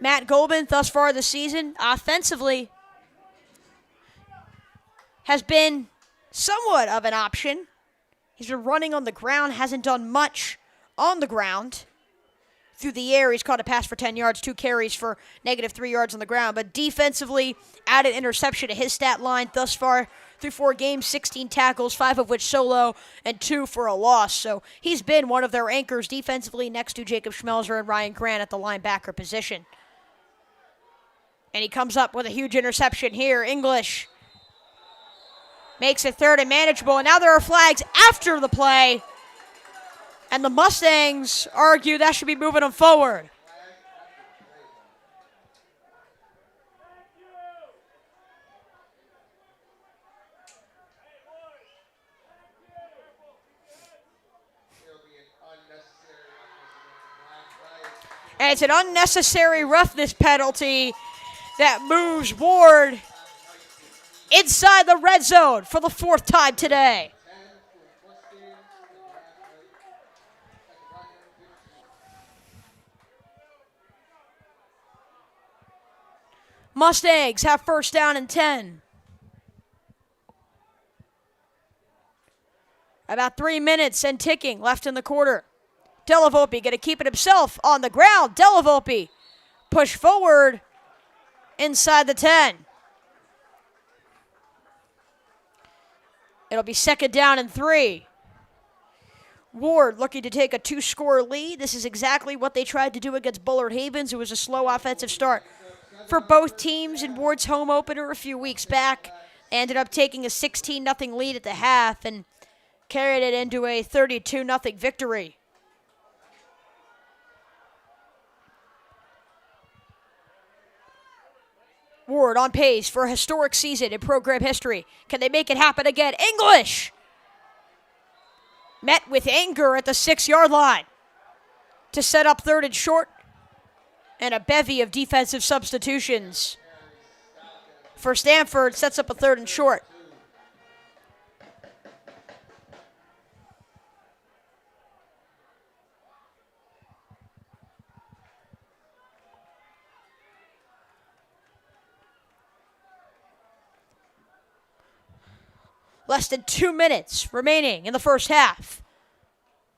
Matt Golban, thus far this season, offensively, has been somewhat of an option. He's been running on the ground, hasn't done much on the ground. Through the air, he's caught a pass for 10 yards, 2 carries for -3 yards on the ground. But defensively, added interception to his stat line thus far through 4 games, 16 tackles, 5 of which solo, and 2 for a loss. So he's been one of their anchors defensively next to Jacob Schmelzer and Ryan Grant at the linebacker position. And he comes up with a huge interception here. English makes it 3rd and manageable, and now there are flags after the play. And the Mustangs argue that should be moving them forward. And it's an unnecessary roughness penalty that moves Warde inside the red zone for the 4th time today. Mustangs have 1st down and 10. About 3 minutes and ticking left in the quarter. Delavolpe going to keep it himself on the ground. Delavolpe push forward inside the 10. It'll be 2nd down and 3. Warde looking to take a 2-score lead. This is exactly what they tried to do against Bullard Havens. It was a slow offensive start for both teams in Warde's home opener a few weeks back. They ended up taking a 16-0 lead at the half and carried it into a 32-0 victory. Warde on pace for a historic season in program history. Can they make it happen again? English met with anger at the 6-yard line to set up 3rd and short, and a bevy of defensive substitutions for Stamford sets up a 3rd and short. Less than 2 minutes remaining in the first half.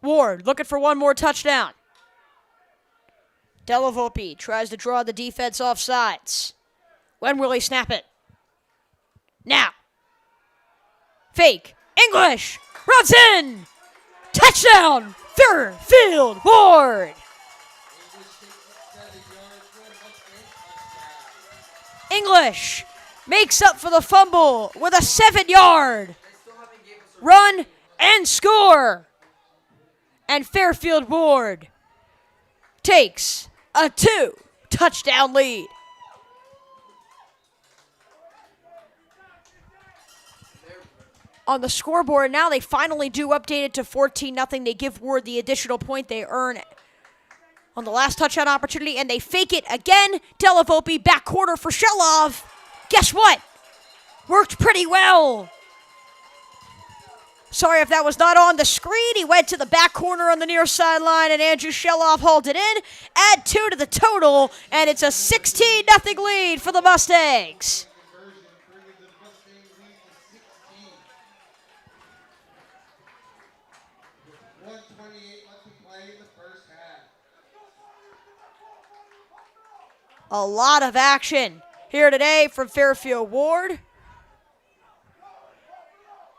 Warde looking for one more touchdown. Delavolpe tries to draw the defense off sides. When will he snap it? Now. Fake. English runs in. Touchdown. Fairfield Warde. English makes up for the fumble with a 7-yard run, and score. And Fairfield Warde takes a 2-touchdown lead. On the scoreboard now, they finally do update it to 14-0. They give Warde the additional point they earn on the last touchdown opportunity, and they fake it again. Delavolpe back quarter for Shelov. Guess what? Worked pretty well. Sorry if that was not on the screen. He went to the back corner on the near sideline, and Andrew Shelov hauled it in. Add 2 to the total, and it's a 16-0 lead for the Mustangs. 1:28 left to play in the first half. A lot of action here today from Fairfield Warde.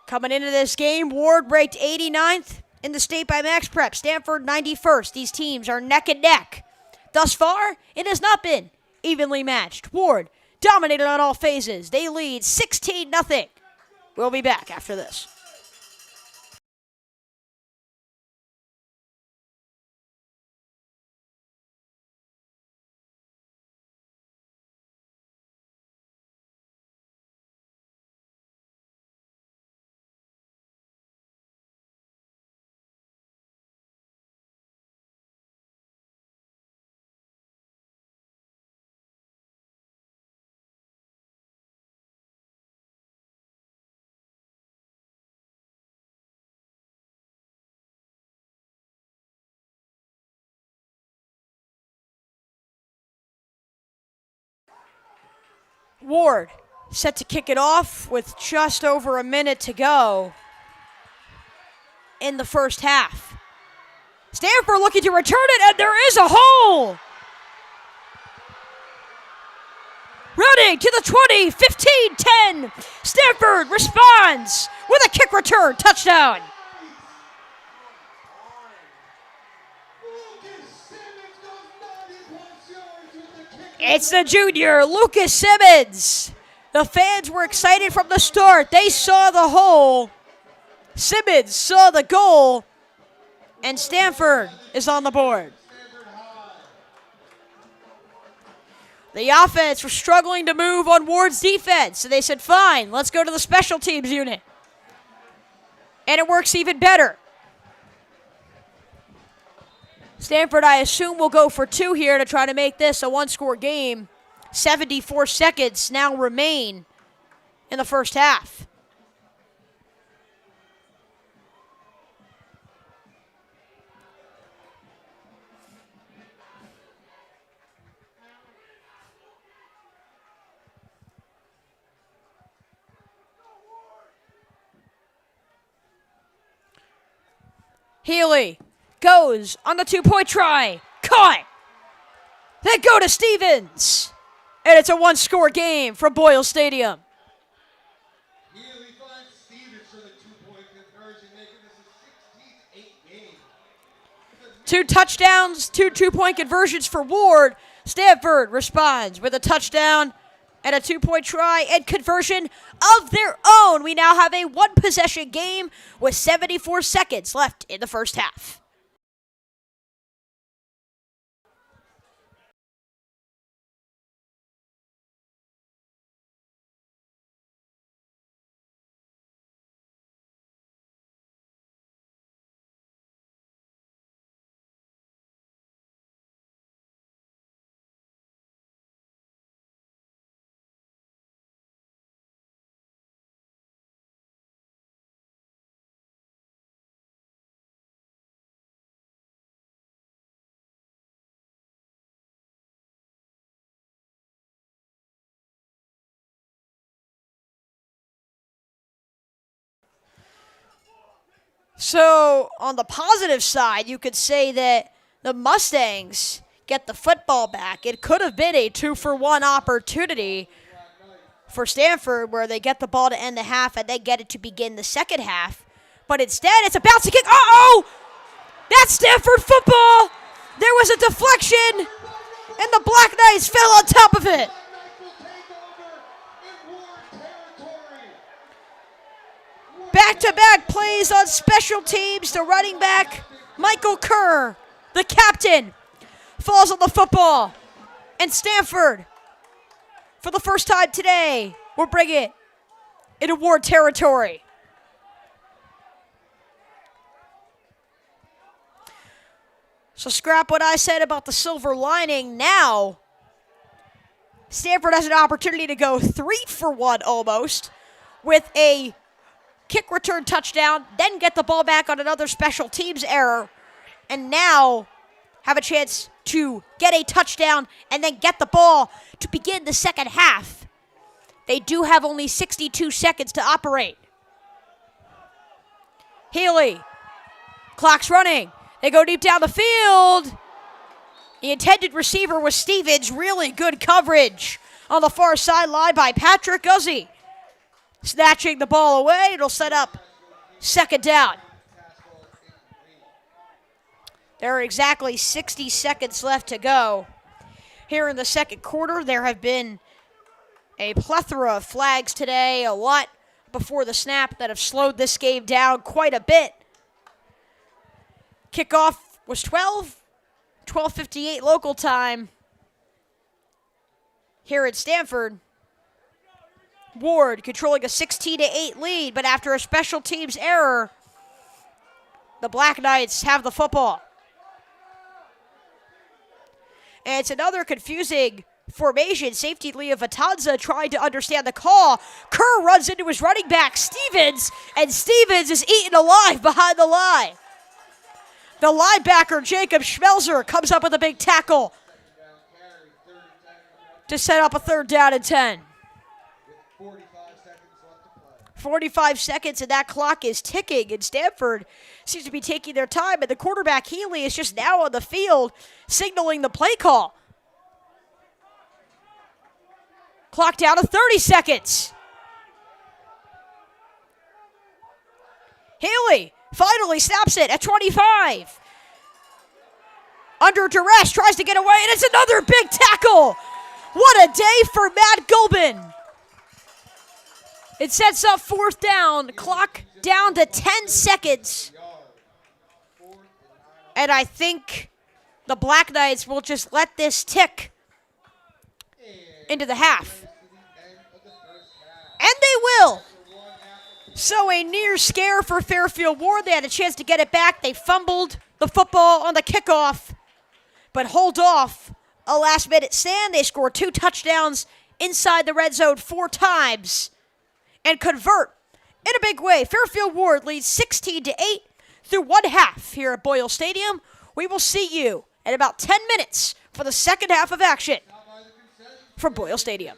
Coming into this game, Warde ranked 89th in the state by Max Prep. Stamford 91st. These teams are neck and neck. Thus far, it has not been evenly matched. Warde dominated on all phases. They lead 16-0. We'll be back after this. Warde set to kick it off with just over a minute to go in the first half. Stamford looking to return it, and there is a hole. Running to the 20, 15, 10. Stamford responds with a kick return touchdown. It's the junior, Lucas Simmons. The fans were excited from the start. They saw the hole. Simmons saw the goal. And Stamford is on the board. The offense was struggling to move on Warde's defense. So they said, fine, let's go to the special teams unit. And it works even better. Stamford, I assume, will go for 2 here to try to make this a one-score game. 74 seconds now remain in the first half. Healy goes on the 2-point try. Caught. They go to Stevens. And it's a one-score game from Boyle Stadium. Healy finds Stevens for the 2-point conversion, making this a 16-8 game. 2 touchdowns, 2 2-point conversions for Warde. Stamford responds with a touchdown and a 2-point try and conversion of their own. We now have a one-possession game with 74 seconds left in the first half. So, on the positive side, you could say that the Mustangs get the football back. It could have been a 2-for-1 opportunity for Stamford where they get the ball to end the half and then get it to begin the second half. But instead, it's a bouncing kick. Uh-oh! That's Stamford football! There was a deflection, and the Black Knights fell on top of it. Back-to-back plays on special teams. The running back, Michael Kerr, the captain, falls on the football. And Stamford, for the first time today, will bring it into Ward territory. So scrap what I said about the silver lining. Now, Stamford has an opportunity to go 3 for 1 almost with a kick return touchdown, then get the ball back on another special teams error, and now have a chance to get a touchdown and then get the ball to begin the second half. They do have only 62 seconds to operate. Healy, clock's running. They go deep down the field. The intended receiver was Stevens. Really good coverage on the far sideline by Patrick Guzzi. Snatching the ball away. It'll set up second down. There are exactly 60 seconds left to go. Here in the second quarter, there have been a plethora of flags today, a lot before the snap that have slowed this game down quite a bit. Kickoff was 12:58 local time here at Stamford. Ward controlling a 16-8 lead, but after a special teams error, the Black Knights have the football. And it's another confusing formation. Safety Leah Vatanza trying to understand the call. Kerr runs into his running back, Stevens, and Stevens is eaten alive behind the line. The linebacker, Jacob Schmelzer, comes up with a big tackle to set up a 3rd down and 10. 45 seconds, and that clock is ticking, and Stamford seems to be taking their time, and the quarterback, Healy, is just now on the field signaling the play call. Clock down to 30 seconds. Healy finally snaps it at 25. Under duress, tries to get away, and it's another big tackle. What a day for Matt Gulbin. It sets up 4th down, clock down to 10 seconds. And I think the Black Knights will just let this tick into the half. And they will. So a near scare for Fairfield Warde. They had a chance to get it back. They fumbled the football on the kickoff, but hold off a last-minute stand. They scored 2 touchdowns inside the red zone 4 times and convert in a big way. Fairfield Warde leads 16-8 through 1 half here at Boyle Stadium. We will see you in about 10 minutes for the second half of action from Boyle Stadium.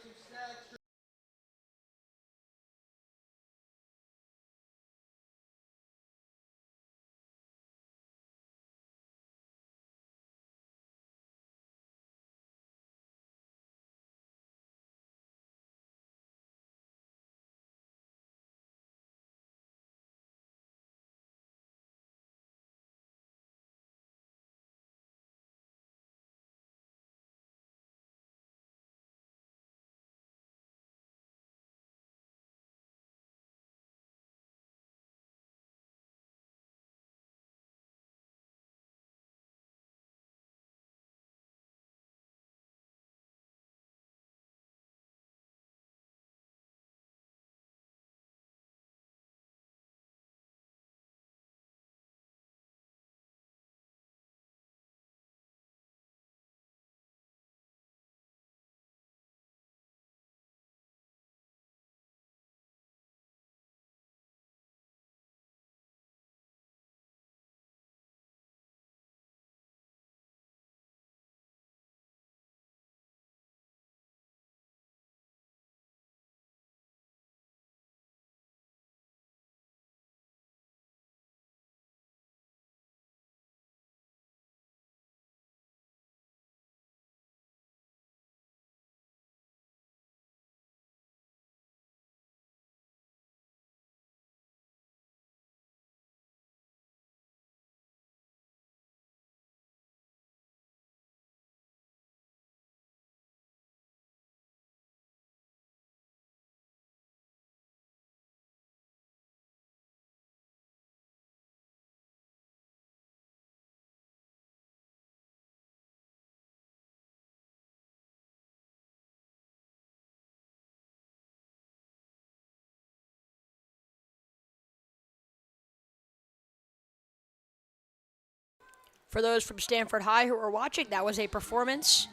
For those from Stamford High who are watching, that was a performance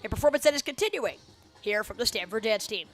that is continuing here from the Stamford dance team.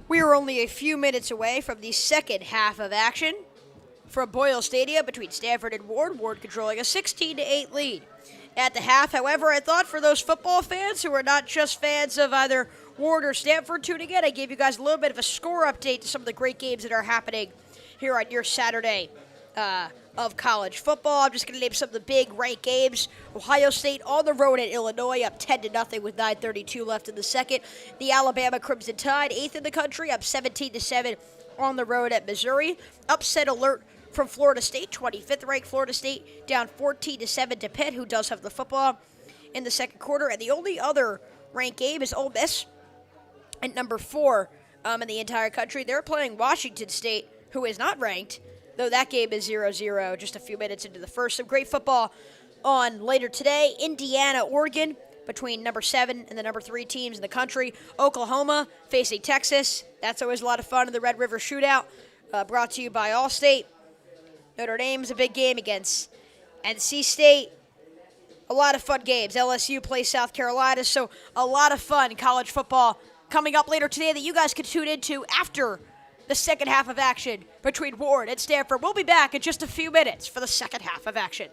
We are only a few minutes away from the second half of action from Boyle Stadium between Stamford and Warde. Warde controlling a 16-8 lead. At the half, however, I thought for those football fans who are not just fans of either Warde or Stamford tuning in, I gave you guys a little bit of a score update to some of the great games that are happening here on your Saturday of college football. I'm just going to name some of the big ranked games. Ohio State on the road at Illinois, up 10-0 with 9:32 left in the second. The Alabama Crimson Tide, 8th in the country, up 17-7 on the road at Missouri. Upset alert from Florida State, 25th ranked Florida State, down 14-7 to Pitt, who does have the football in the second quarter. And the only other ranked game is Ole Miss at number 4 in the entire country. They're playing Washington State, who is not ranked, though that game is 0-0 just a few minutes into the first. Some great football on later today. Indiana, Oregon, between number 7 and the number 3 teams in the country. Oklahoma facing Texas. That's always a lot of fun in the Red River Shootout, brought to you by Allstate. Notre Dame's a big game against NC State. A lot of fun games. LSU plays South Carolina, so a lot of fun college football coming up later today that you guys can tune into after the second half of action between Warde and Stamford. We'll be back in just a few minutes for the second half of action.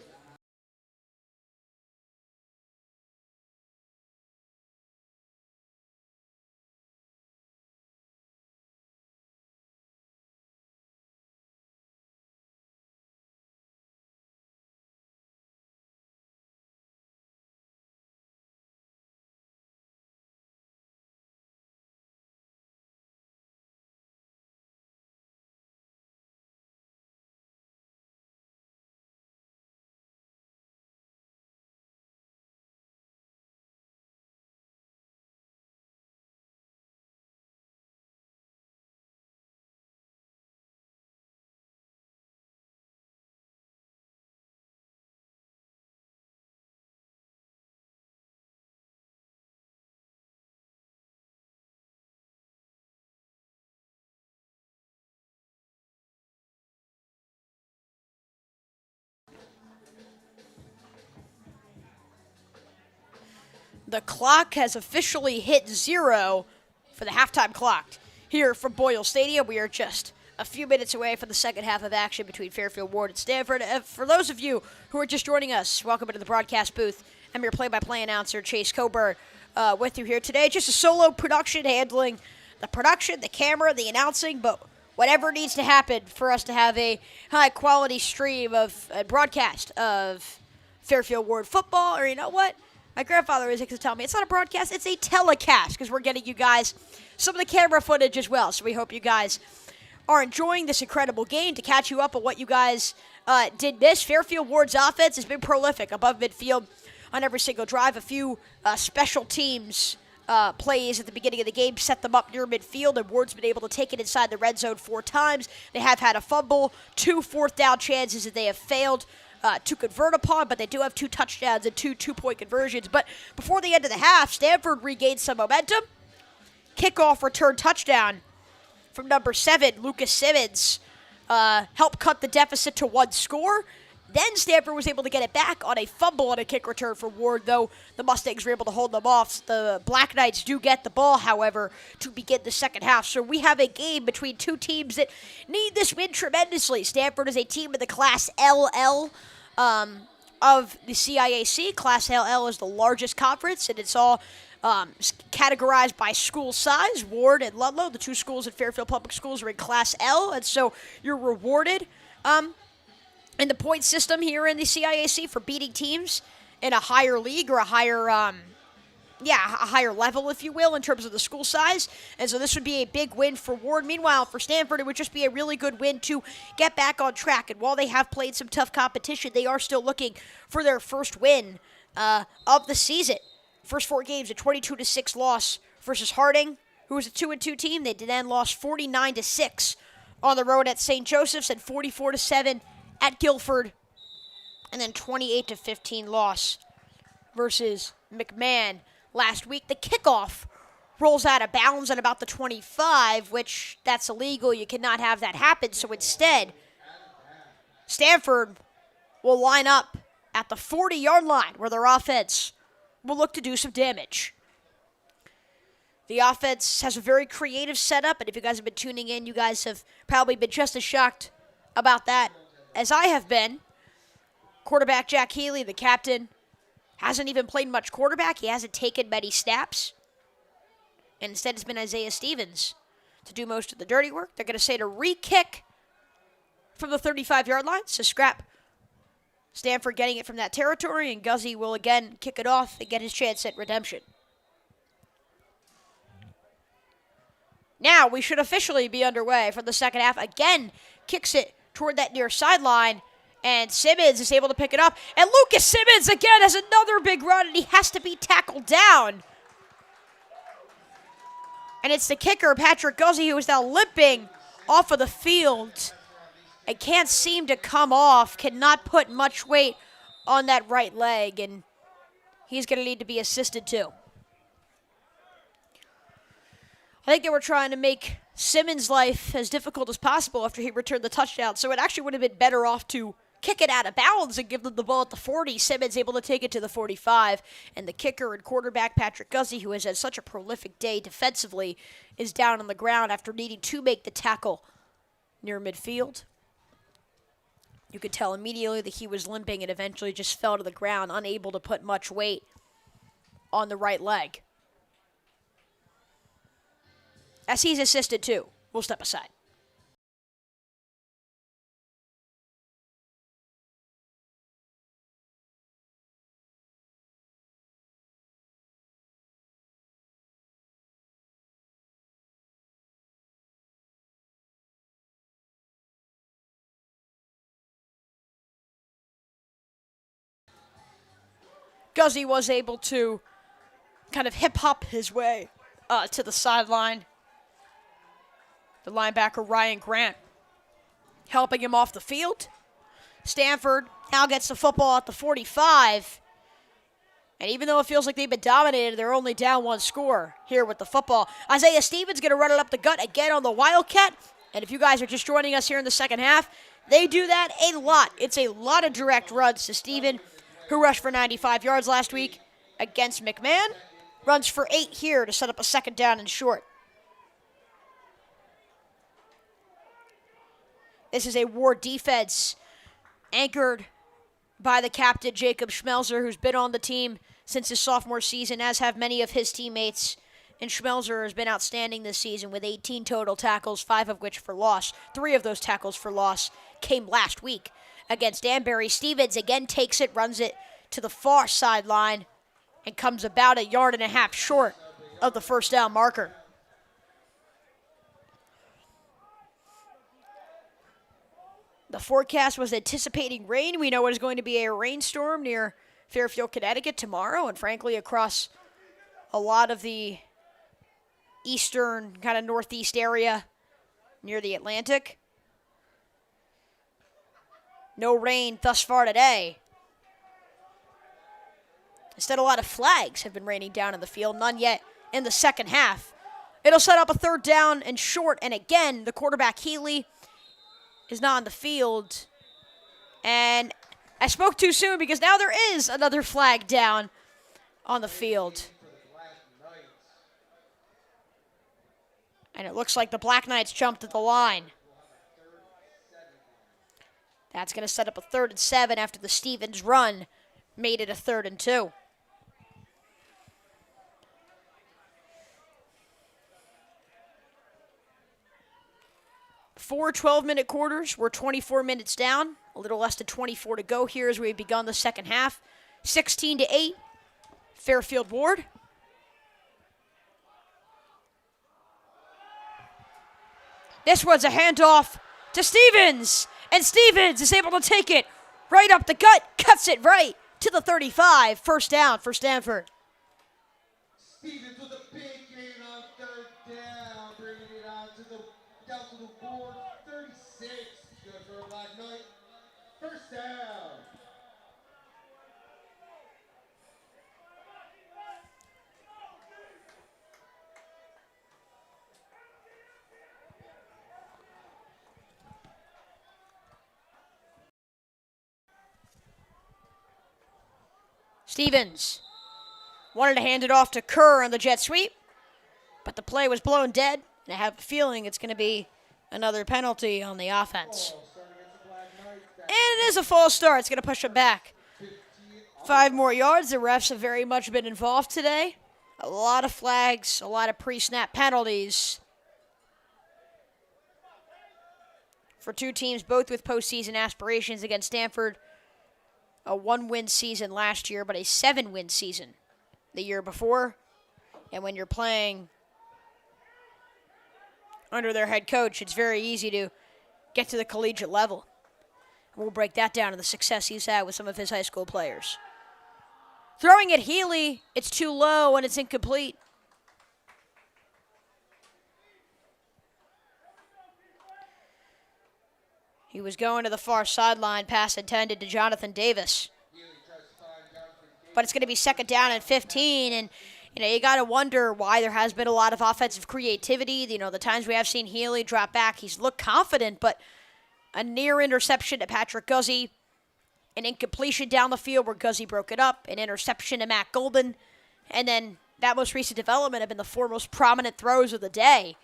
The clock has officially hit 0 for the halftime clock. Here from Boyle Stadium, we are just a few minutes away from the second half of action between Fairfield Warde and Stamford. For those of you who are just joining us, welcome into the broadcast booth. I'm your play-by-play announcer, Chase Coburn, with you here today. Just a solo production handling the production, the camera, the announcing, but whatever needs to happen for us to have a high-quality stream of broadcast of Fairfield Warde football, or you know what? My grandfather always likes to tell me it's not a broadcast, it's a telecast, because we're getting you guys some of the camera footage as well. So we hope you guys are enjoying this incredible game. To catch you up on what you guys did miss, Fairfield Warde's offense has been prolific above midfield on every single drive. A few special teams plays at the beginning of the game set them up near midfield, and Warde's been able to take it inside the red zone 4 times. They have had a fumble, 2 fourth-down chances that they have failed to convert upon, but they do have 2 touchdowns and 2 two-point conversions. But before the end of the half, Stamford regained some momentum. Kickoff return touchdown from number 7, Lucas Simmons, helped cut the deficit to 1 score. Then Stamford was able to get it back on a fumble on a kick return for Warde, though the Mustangs were able to hold them off. The Black Knights do get the ball, however, to begin the second half. So we have a game between 2 teams that need this win tremendously. Stamford is a team in the Class LL of the CIAC. Class LL is the largest conference, and it's all categorized by school size. Warde and Ludlow, the 2 schools in Fairfield Public Schools, are in Class L, and so you're rewarded in the point system here in the CIAC for beating teams in a higher league or a higher, a higher level, if you will, in terms of the school size. And so this would be a big win for Warde. Meanwhile, for Stamford, it would just be a really good win to get back on track. And while they have played some tough competition, they are still looking for their first win of the season. First 4 games, a 22-6 loss versus Harding, who was a 2-2 team. They then lost 49-6 on the road at St. Joseph's and 44-7 at Guilford, and then 28-15 loss versus McMahon last week. The kickoff rolls out of bounds at about the 25, which that's illegal. You cannot have that happen. So instead, Stamford will line up at the 40-yard line where their offense will look to do some damage. The offense has a very creative setup, and if you guys have been tuning in, you guys have probably been just as shocked about that as I have been. Quarterback Jack Healy, the captain, hasn't even played much quarterback. He hasn't taken many snaps. And instead, it's been Isaiah Stevens to do most of the dirty work. They're going to say to re-kick from the 35-yard line. So scrap Stamford getting it from that territory, and Guzzi will again kick it off and get his chance at redemption. Now we should officially be underway for the second half. Again, kicks it toward that near sideline, and Simmons is able to pick it up. And Lucas Simmons again has another big run, and he has to be tackled down. And it's the kicker, Patrick Guzzi, who is now limping off of the field. And can't seem to come off, cannot put much weight on that right leg, and he's going to need to be assisted too. I think they were trying to make Simmons' life as difficult as possible after he returned the touchdown, so it actually would have been better off to kick it out of bounds and give them the ball at the 40. Simmons able to take it to the 45, and the kicker and quarterback Patrick Guzzi, who has had such a prolific day defensively, is down on the ground after needing to make the tackle near midfield. You could tell immediately that he was limping and eventually just fell to the ground, unable to put much weight on the right leg. As he's assisted too, we'll step aside. Guzzi was able to kind of hip-hop his way to the sideline. The linebacker, Ryan Grant, helping him off the field. Stamford now gets the football at the 45. And even though it feels like they've been dominated, they're only down one score here with the football. Isaiah Stevens going to run it up the gut again on the Wildcat. And if you guys are just joining us here in the second half, they do that a lot. It's a lot of direct runs to Steven, who rushed for 95 yards last week against McMahon. Runs for 8 here to set up a second down and short. This is a Warde defense anchored by the captain, Jacob Schmelzer, who's been on the team since his sophomore season, as have many of his teammates. And Schmelzer has been outstanding this season with 18 total tackles, 5 of which for loss. 3 of those tackles for loss came last week against Danbury. Stevens again takes it, runs it to the far sideline, and comes about 1.5 yards short of the first down marker. The forecast was anticipating rain. We know it is going to be a rainstorm near Fairfield, Connecticut tomorrow, and frankly across a lot of the eastern, kind of northeast area near the Atlantic. No rain thus far today. Instead, a lot of flags have been raining down in the field, none yet in the second half. It'll set up a third down and short, and again, the quarterback Healy is not on the field. And I spoke too soon because now there is another flag down on the field. And it looks like the Black Knights jumped at the line. That's going to set up a 3rd and 7 after the Stevens run made it a 3rd and 2. 4 12-minute quarters. We're 24 minutes down. A little less than 24 to go here as we've begun the second half. 16-8, Fairfield Warde. This one's a handoff to Stevens. And Stevens is able to take it right up the gut. Cuts it right to the 35. First down for Stamford. Stevens with a big gain on 3rd down, bringing it down to the board. 36, good for a Black Knight. First down. Stevens wanted to hand it off to Kerr on the jet sweep. But the play was blown dead, and I have a feeling it's going to be another penalty on the offense. And it is a false start. It's going to push them back 5 more yards. The refs have very much been involved today. A lot of flags, a lot of pre-snap penalties for two teams, both with postseason aspirations. Against Stanford, a 1-win season last year, but a 7-win season the year before. And when you're playing under their head coach, it's very easy to get to the collegiate level. We'll break that down in the success he's had with some of his high school players. Throwing at Healy, it's too low and it's incomplete. He was going to the far sideline, pass intended to Jonathan Davis. But it's going to be 2nd down and 15, and you got to wonder why there has been a lot of offensive creativity. The times we have seen Healy drop back, he's looked confident, but a near interception to Patrick Guzzi, an incompletion down the field where Guzzi broke it up, an interception to Matt Golden, and then that most recent development have been the 4 most prominent throws of the day.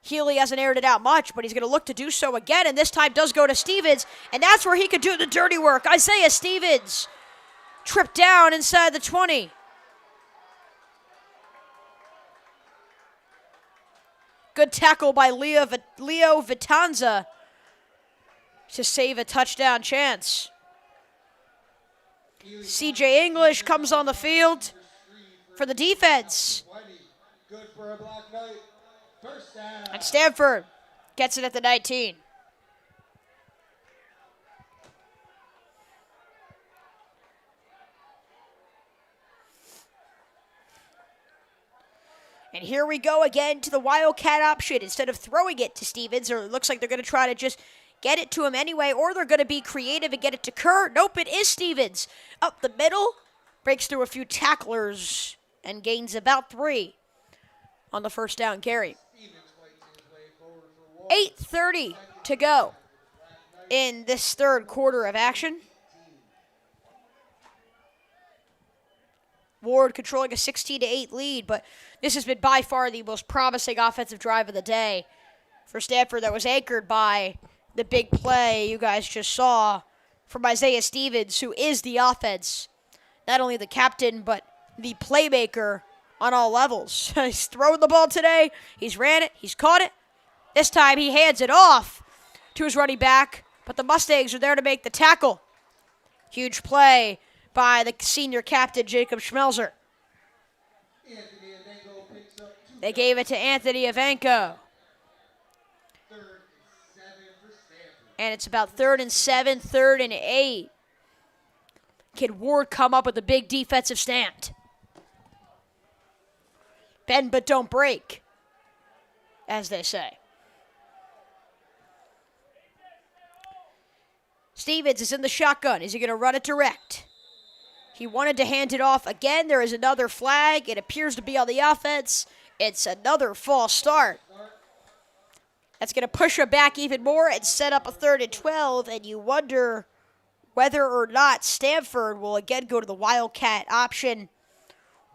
Healy hasn't aired it out much, but he's going to look to do so again, and this time does go to Stevens, and that's where he could do the dirty work. Isaiah Stevens tripped down inside the 20. Good tackle by Leo Vitanza to save a touchdown chance. C.J. English comes on the field for the defense. And Stanford gets it at the 19. And here we go again to the Wildcat option. Instead of throwing it to Stevens, or it looks like they're going to try to just get it to him anyway, or they're going to be creative and get it to Kerr. Nope, it is Stevens. Up the middle, breaks through a few tacklers, and gains about 3 on the 1st down carry. 8:30 to go in this 3rd quarter of action. Ward controlling a 16-8 lead, but this has been by far the most promising offensive drive of the day for Stanford that was anchored by the big play you guys just saw from Isaiah Stevens, who is the offense, not only the captain, but the playmaker on all levels. He's thrown the ball today. He's ran it. He's caught it. This time he hands it off to his running back, but the Mustangs are there to make the tackle. Huge play by the senior captain, Jacob Schmelzer. They gave it to Anthony Ivanko. And it's about 3rd and 7, 3rd and 8. Can Ward come up with a big defensive stand? Bend but don't break, as they say. Stevens is in the shotgun. Is he going to run it direct? He wanted to hand it off again. There is another flag. It appears to be on the offense. It's another false start. That's going to push him back even more and set up a 3rd and 12. And you wonder whether or not Stanford will again go to the Wildcat option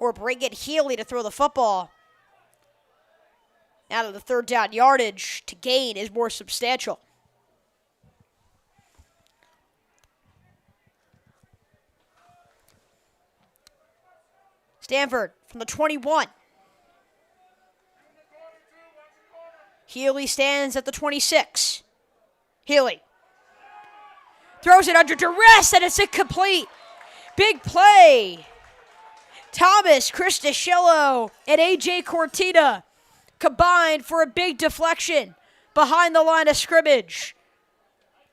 or bring in Healy to throw the football. Now that the 3rd down yardage to gain is more substantial. Stanford from the 21. Healy stands at the 26. Healy throws it under duress, and it's incomplete. Big play. Thomas, Chris DeShillo, and A.J. Cortina combined for a big deflection behind the line of scrimmage.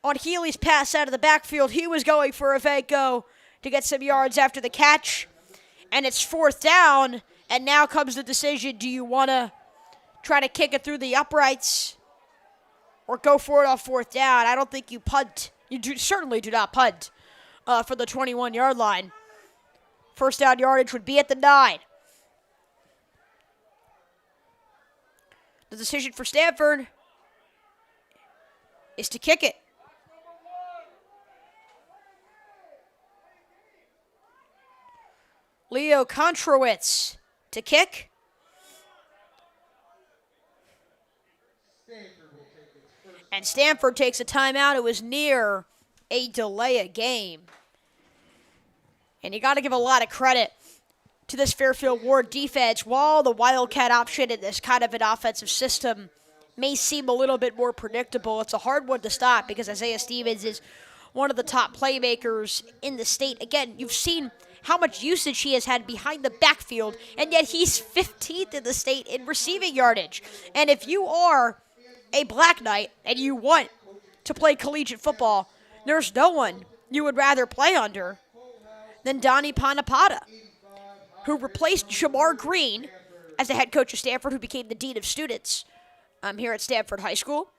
On Healy's pass out of the backfield, he was going for Ivanko to get some yards after the catch. And it's 4th down, and now comes the decision, do you want to try to kick it through the uprights or go for it on 4th down? I don't think you punt. Certainly do not punt for the 21-yard line. 1st down yardage would be at the 9. The decision for Stanford is to kick it. Leo Kontrowitz to kick. And Stamford takes a timeout. It was near a delay of game. And you got to give a lot of credit to this Fairfield Warde defense. While the Wildcat option in this kind of an offensive system may seem a little bit more predictable, it's a hard one to stop because Isaiah Stevens is one of the top playmakers in the state. Again, you've seen how much usage he has had behind the backfield, and yet he's 15th in the state in receiving yardage. And if you are a Black Knight and you want to play collegiate football, there's no one you would rather play under than Donnie Panapata, who replaced Shamar Green as the head coach of Stamford, who became the dean of students here at Stamford High School.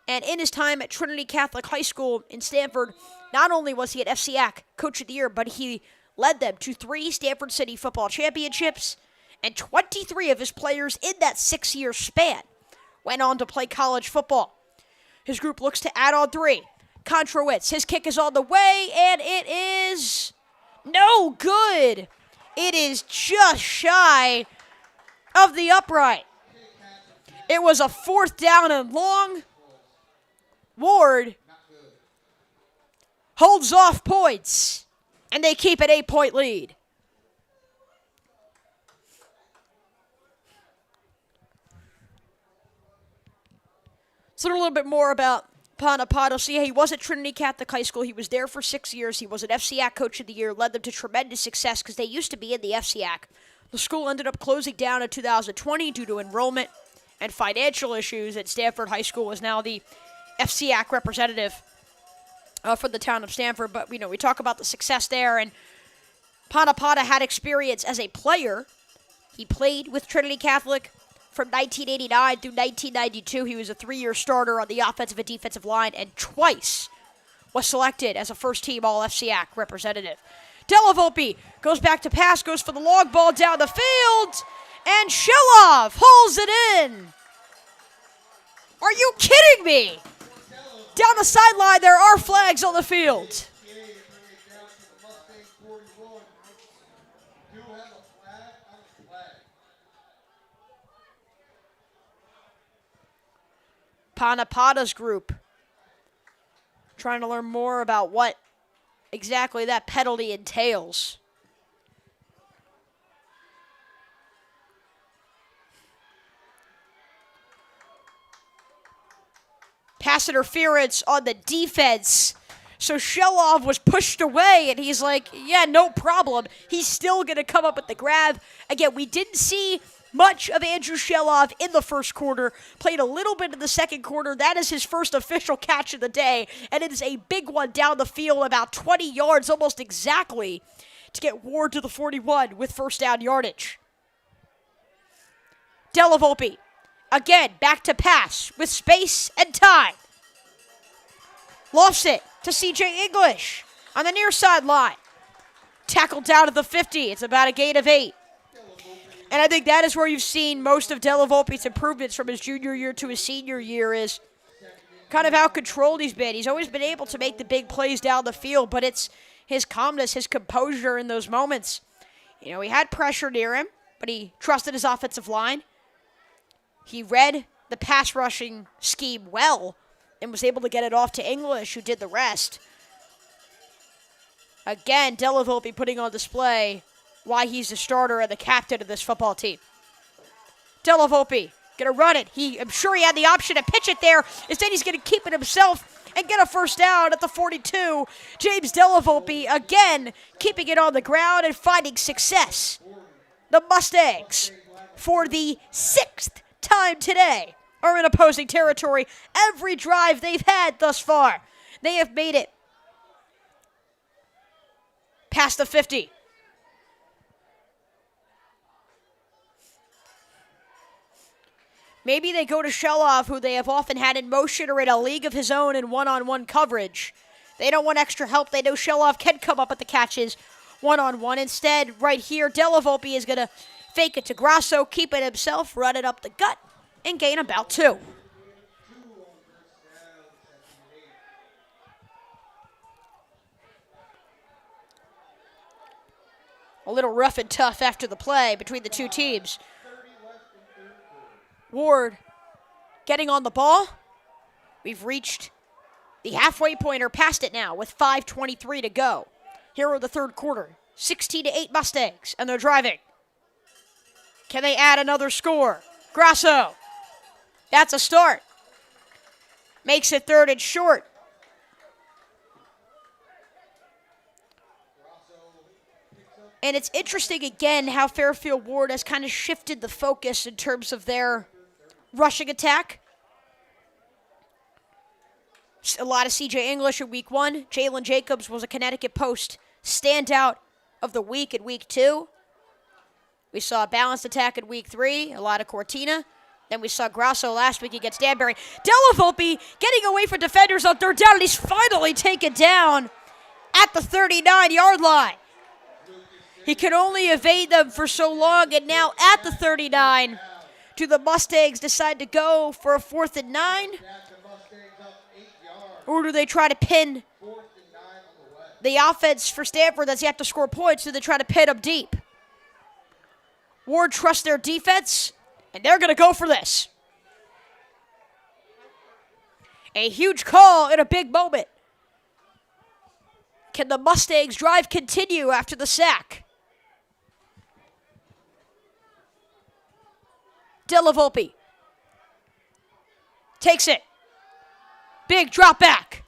And in his time at Trinity Catholic High School in Stamford, not only was he at FCAC Coach of the Year, but he led them to 3 Stamford City football championships, and 23 of his players in that 6-year span went on to play college football. His group looks to add on 3. Controwitz, his kick is on the way, and it is no good. It is just shy of the upright. It was a 4th down and long. Warde holds off points, and they keep an 8-point lead. Let's learn a little bit more about Panapata. So yeah, he was at Trinity Catholic High School. He was there for 6 years. He was an FCAC Coach of the Year, led them to tremendous success because they used to be in the FCAC. The school ended up closing down in 2020 due to enrollment and financial issues, and Stamford High School is now the FCAC representative for the town of Stamford. But, we talk about the success there, and Panapata had experience as a player. He played with Trinity Catholic from 1989 through 1992. He was a 3-year starter on the offensive and defensive line, and twice was selected as a first-team All-FCAC representative. Della Volpe goes back to pass, goes for the long ball down the field, and Shelov holds it in. Are you kidding me? Down the sideline, there are flags on the field. Panapata's group trying to learn more about what exactly that penalty entails. Pass interference on the defense. So Shelov was pushed away, and he's like, yeah, no problem. He's still going to come up with the grab. Again, we didn't see much of Andrew Shelov in the first quarter. Played a little bit in the second quarter. That is his first official catch of the day, and it is a big one down the field, about 20 yards, almost exactly, to get Warde to the 41 with first down yardage. Della Volpe, again, back to pass with space and time. Lofts it to C.J. English on the near sideline. Tackled down at the 50. It's about a gain of 8. And I think that is where you've seen most of Della Volpe's improvements from his junior year to his senior year, is kind of how controlled he's been. He's always been able to make the big plays down the field, but it's his calmness, his composure in those moments. He had pressure near him, but he trusted his offensive line. He read the pass rushing scheme well and was able to get it off to English, who did the rest. Again, Della Volpe putting on display why he's the starter and the captain of this football team. Della Volpe gonna run it. I'm sure he had the option to pitch it there. Instead, he's gonna keep it himself and get a first down at the 42. James Della Volpe again keeping it on the ground and finding success. The Mustangs, for the 6th time today, are in opposing territory. Every drive they've had thus far, they have made it past the 50. Maybe they go to Shelov, who they have often had in motion or in a league of his own in one-on-one coverage. They don't want extra help. They know Shelov can come up with the catches one-on-one. Instead, right here, Della Volpe is going to fake it to Grasso, keep it himself, run it up the gut, and gain about 2. A little rough and tough after the play between the two teams. Warde getting on the ball. We've reached the halfway point, or past it now, with 5:23 to go. Here are the third quarter. 16-8 Mustangs, and they're driving. Can they add another score? Grasso. That's a start. Makes it third and short. And it's interesting again how Fairfield Warde has kind of shifted the focus in terms of their rushing attack. A lot of C.J. English in week 1. Jalen Jacobs was a Connecticut Post standout of the week in week 2. We saw a balanced attack in week 3, a lot of Cortina. Then we saw Grasso last week against Danbury. Della Volpe getting away from defenders on third down, and he's finally taken down at the 39-yard line. He could only evade them for so long, and now at the 39, do the Mustangs decide to go for a 4th and 9? Or do they try to pin the offense for Stamford that's yet to score points? Do they try to pin them deep? Warde trusts their defense, and they're going to go for this. A huge call in a big moment. Can the Mustangs' drive continue after the sack? Della Volpe takes it. Big drop back.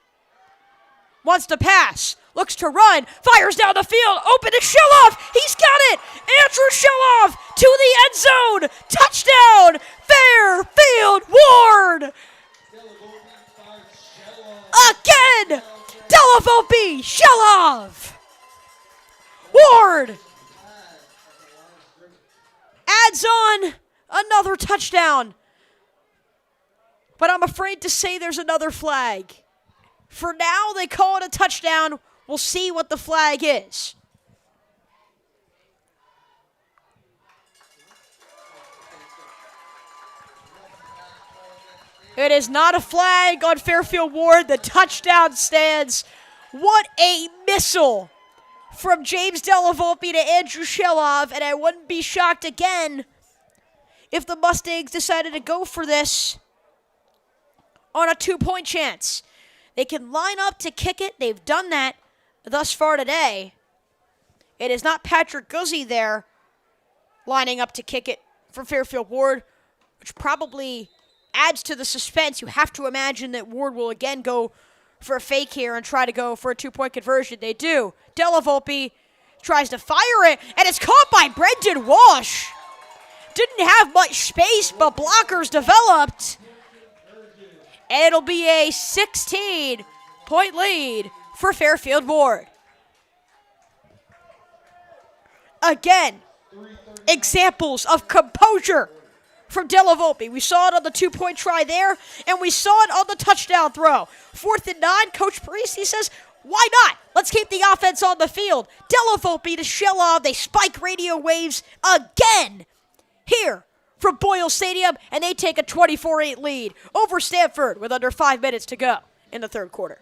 Wants to pass. Looks to run. Fires down the field. Open to Sheloff. He's got it. Andrew Sheloff to the end zone. Touchdown. Fairfield Warde. Again. Della Volpe. Sheloff. Warde adds on another touchdown. But I'm afraid to say there's another flag. For now, they call it a touchdown. We'll see what the flag is. It is not a flag on Fairfield Warde. The touchdown stands. What a missile from James Della Volpe to Andrew Sheloff, and I wouldn't be shocked again if the Mustangs decided to go for this on a 2-point chance. They can line up to kick it. They've done that thus far today. It is not Patrick Guzzi there lining up to kick it for Fairfield Warde, which probably adds to the suspense. You have to imagine that Warde will again go for a fake here and try to go for a 2-point conversion. They do. Della Volpe tries to fire it, and it's caught by Brendan Walsh. Didn't have much space, but blockers developed. And it'll be a 16-point lead for Fairfield Warde. Again, examples of composure from Della Volpe. We saw it on the 2-point try there, and we saw it on the touchdown throw. 4th and 9, Coach Parisi says, why not? Let's keep the offense on the field. Della Volpe to Sheloff. They spike radio waves again here from Boyle Stadium, and they take a 24-8 lead over Stamford with under 5 minutes to go in the third quarter.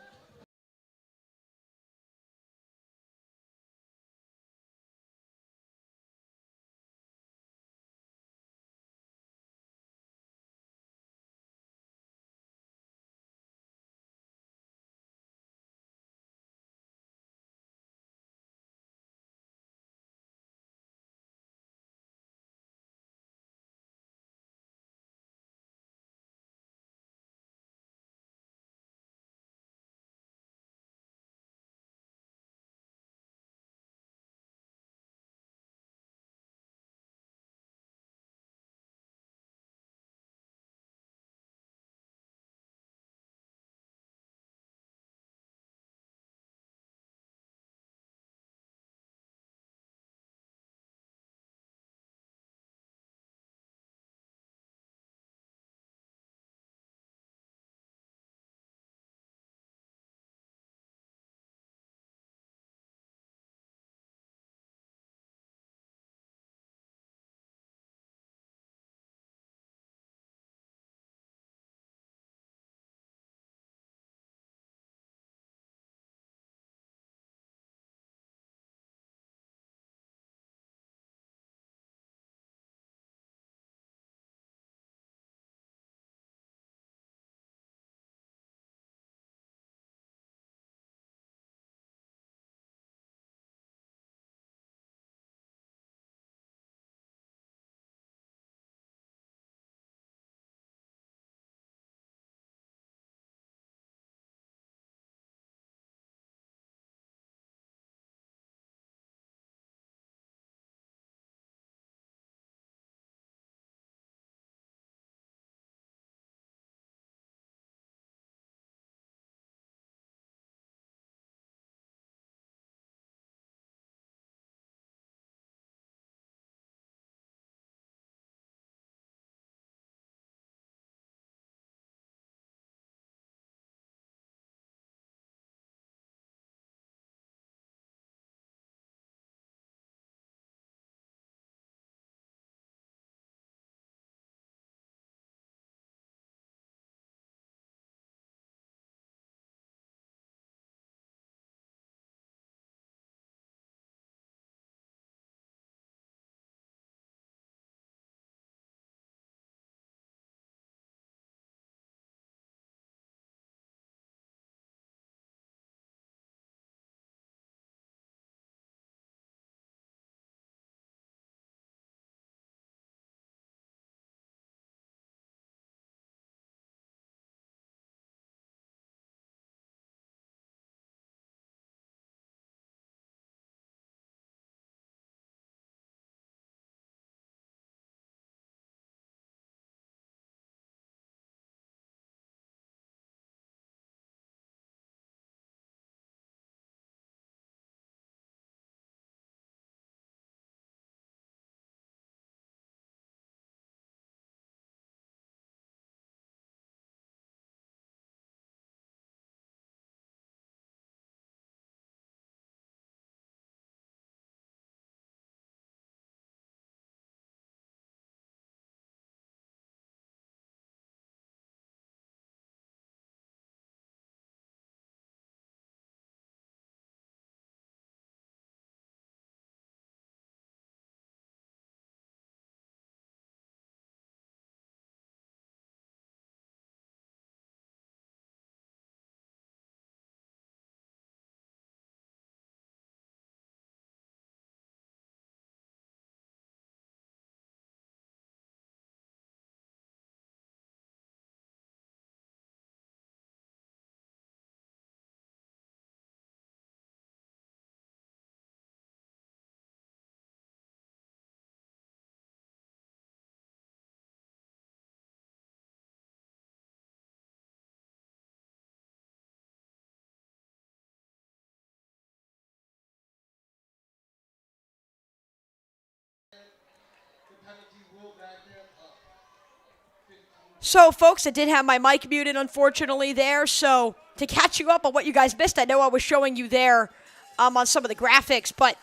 So, folks, I did have my mic muted, unfortunately, there. So, to catch you up on what you guys missed, I know I was showing you there on some of the graphics, but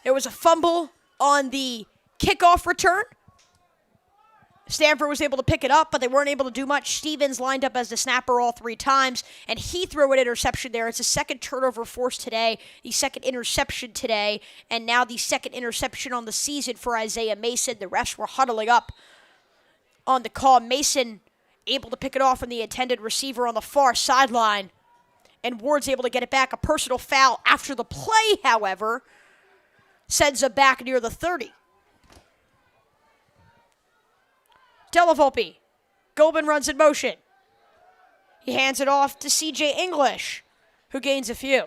there was a fumble on the kickoff return. Stamford was able to pick it up, but they weren't able to do much. Stevens lined up as the snapper all 3 times, and he threw an interception there. It's the second turnover forced today, the second interception today, and now the second interception on the season for Isaiah Mason. The refs were huddling up on the call. Mason able to pick it off from the intended receiver on the far sideline, and Ward's able to get it back. A personal foul after the play, however, sends him back near the 30. Delavolpe. Coburn runs in motion. He hands it off to C.J. English, who gains a few.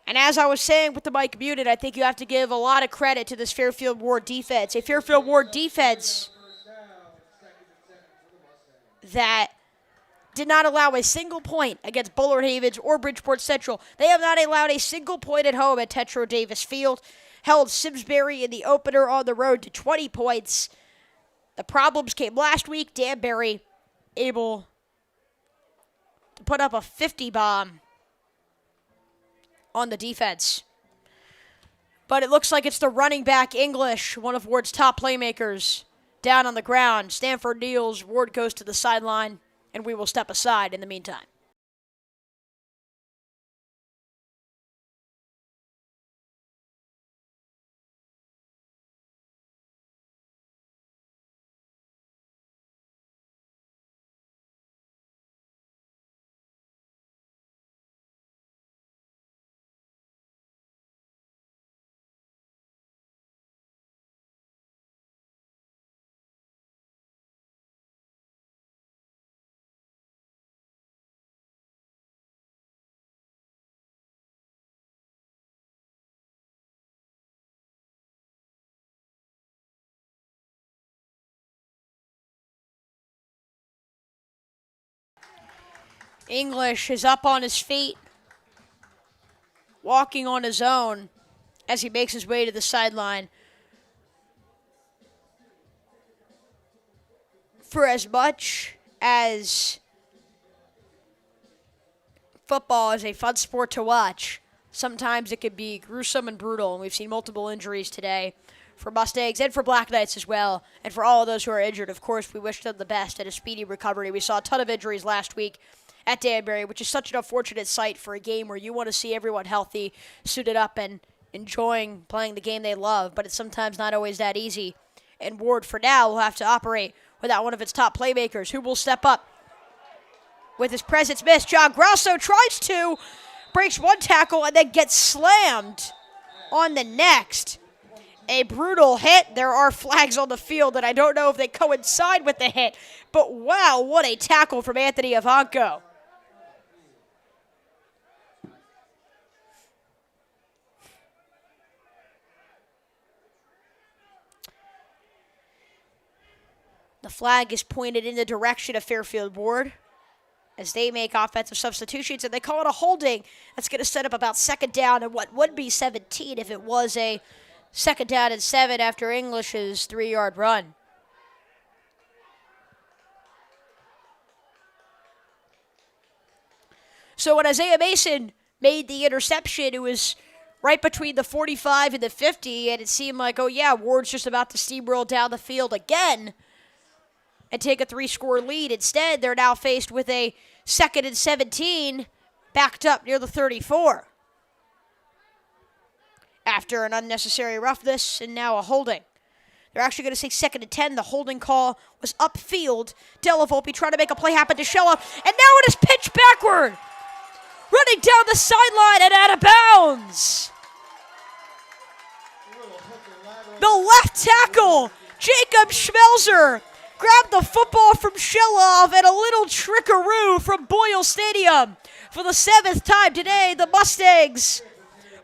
And as I was saying with the mic muted, I think you have to give a lot of credit to this Fairfield Warde defense. A Fairfield Warde defense that did not allow a single point against Bullard Havens or Bridgeport Central. They have not allowed a single point at home at Tetro Davis Field. Held Simsbury in the opener on the road to 20 points. The problems came last week. Danbury able to put up a 50 bomb on the defense. But it looks like it's the running back English, one of Ward's top playmakers, down on the ground. Stamford kneels, Warde goes to the sideline, and we will step aside in the meantime. English is up on his feet, walking on his own as he makes his way to the sideline. For as much as football is a fun sport to watch, sometimes it can be gruesome and brutal, and we've seen multiple injuries today for Mustangs and for Black Knights as well. And for all of those who are injured, of course, we wish them the best and a speedy recovery. We saw a ton of injuries last week at Danbury, which is such an unfortunate sight for a game where you want to see everyone healthy, suited up, and enjoying playing the game they love, but it's sometimes not always that easy. And Warde, for now, will have to operate without one of its top playmakers, who will step up with his presence missed. John Grosso tries to, breaks one tackle, and then gets slammed on the next. A brutal hit. There are flags on the field, and I don't know if they coincide with the hit, but wow, what a tackle from Anthony Ivanko. The flag is pointed in the direction of Fairfield Warde as they make offensive substitutions, and they call it a holding. That's going to set up about second down and what would be 17 if it was a second down and 7 after English's 3-yard run. So when Isaiah Mason made the interception, it was right between the 45 and the 50, and it seemed like, oh yeah, Warde's just about to steamroll down the field again and take a 3-score lead. Instead, they're now faced with a 2nd and 17 backed up near the 34. After an unnecessary roughness and now a holding. They're actually going to say 2nd and 10. The holding call was upfield. Delavolpe trying to make a play happen to Shella, and now it is pitched backward. Running down the sideline and out of bounds. The left tackle, Jacob Schmelzer, grabbed the football from Shelov and a little trickaroo from Boyle Stadium. For the 7th time today, the Mustangs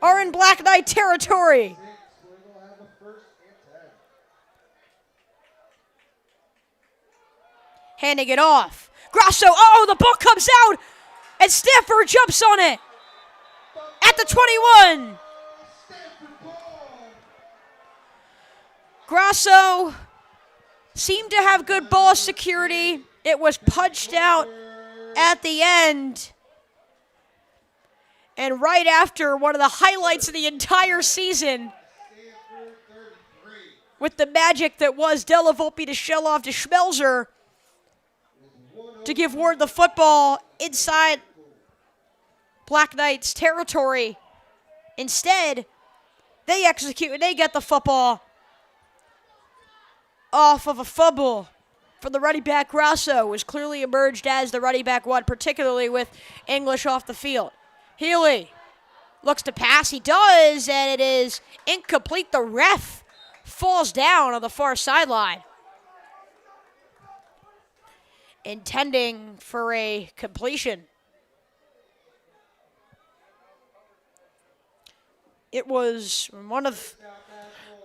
are in Black Knight territory. Handing it off. Grosso, oh, the ball comes out, and Stamford jumps on it at the 21. Grosso seemed to have good ball security. It was punched out at the end. And right after one of the highlights of the entire season, with the magic that was Della Volpe to shell off to Schmelzer to give Warde the football inside Black Knights territory. Instead, they execute and they get the football off of a fumble from the running back Grasso, who has clearly emerged as the running back one, particularly with English off the field. Healy looks to pass. He does, and it is incomplete. The ref falls down on the far sideline, intending for a completion. It was one of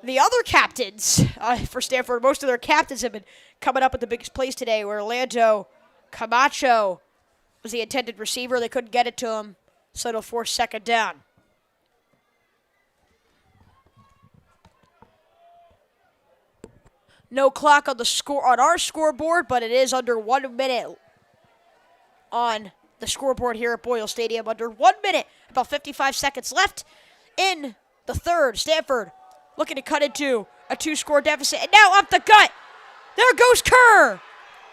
the other captains for Stamford. Most of their captains have been coming up with the biggest plays today, where Orlando Camacho was the intended receiver. They couldn't get it to him, so it'll force second down. No clock on the score on our scoreboard, but it is under 1 minute on the scoreboard here at Boyle Stadium. Under 1 minute, about 55 seconds left in the third. Stamford looking to cut into a 2-score deficit, and now up the gut. There goes Kerr.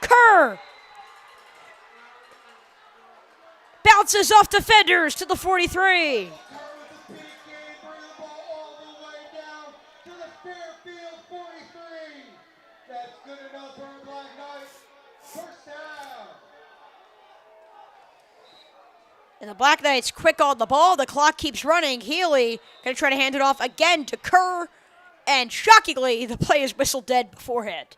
Kerr bounces off defenders to the 43. That's good enough for the Black Knights. First down. And the Black Knights quick on the ball. The clock keeps running. Healy going to try to hand it off again to Kerr. And shockingly, the play is whistled dead beforehand.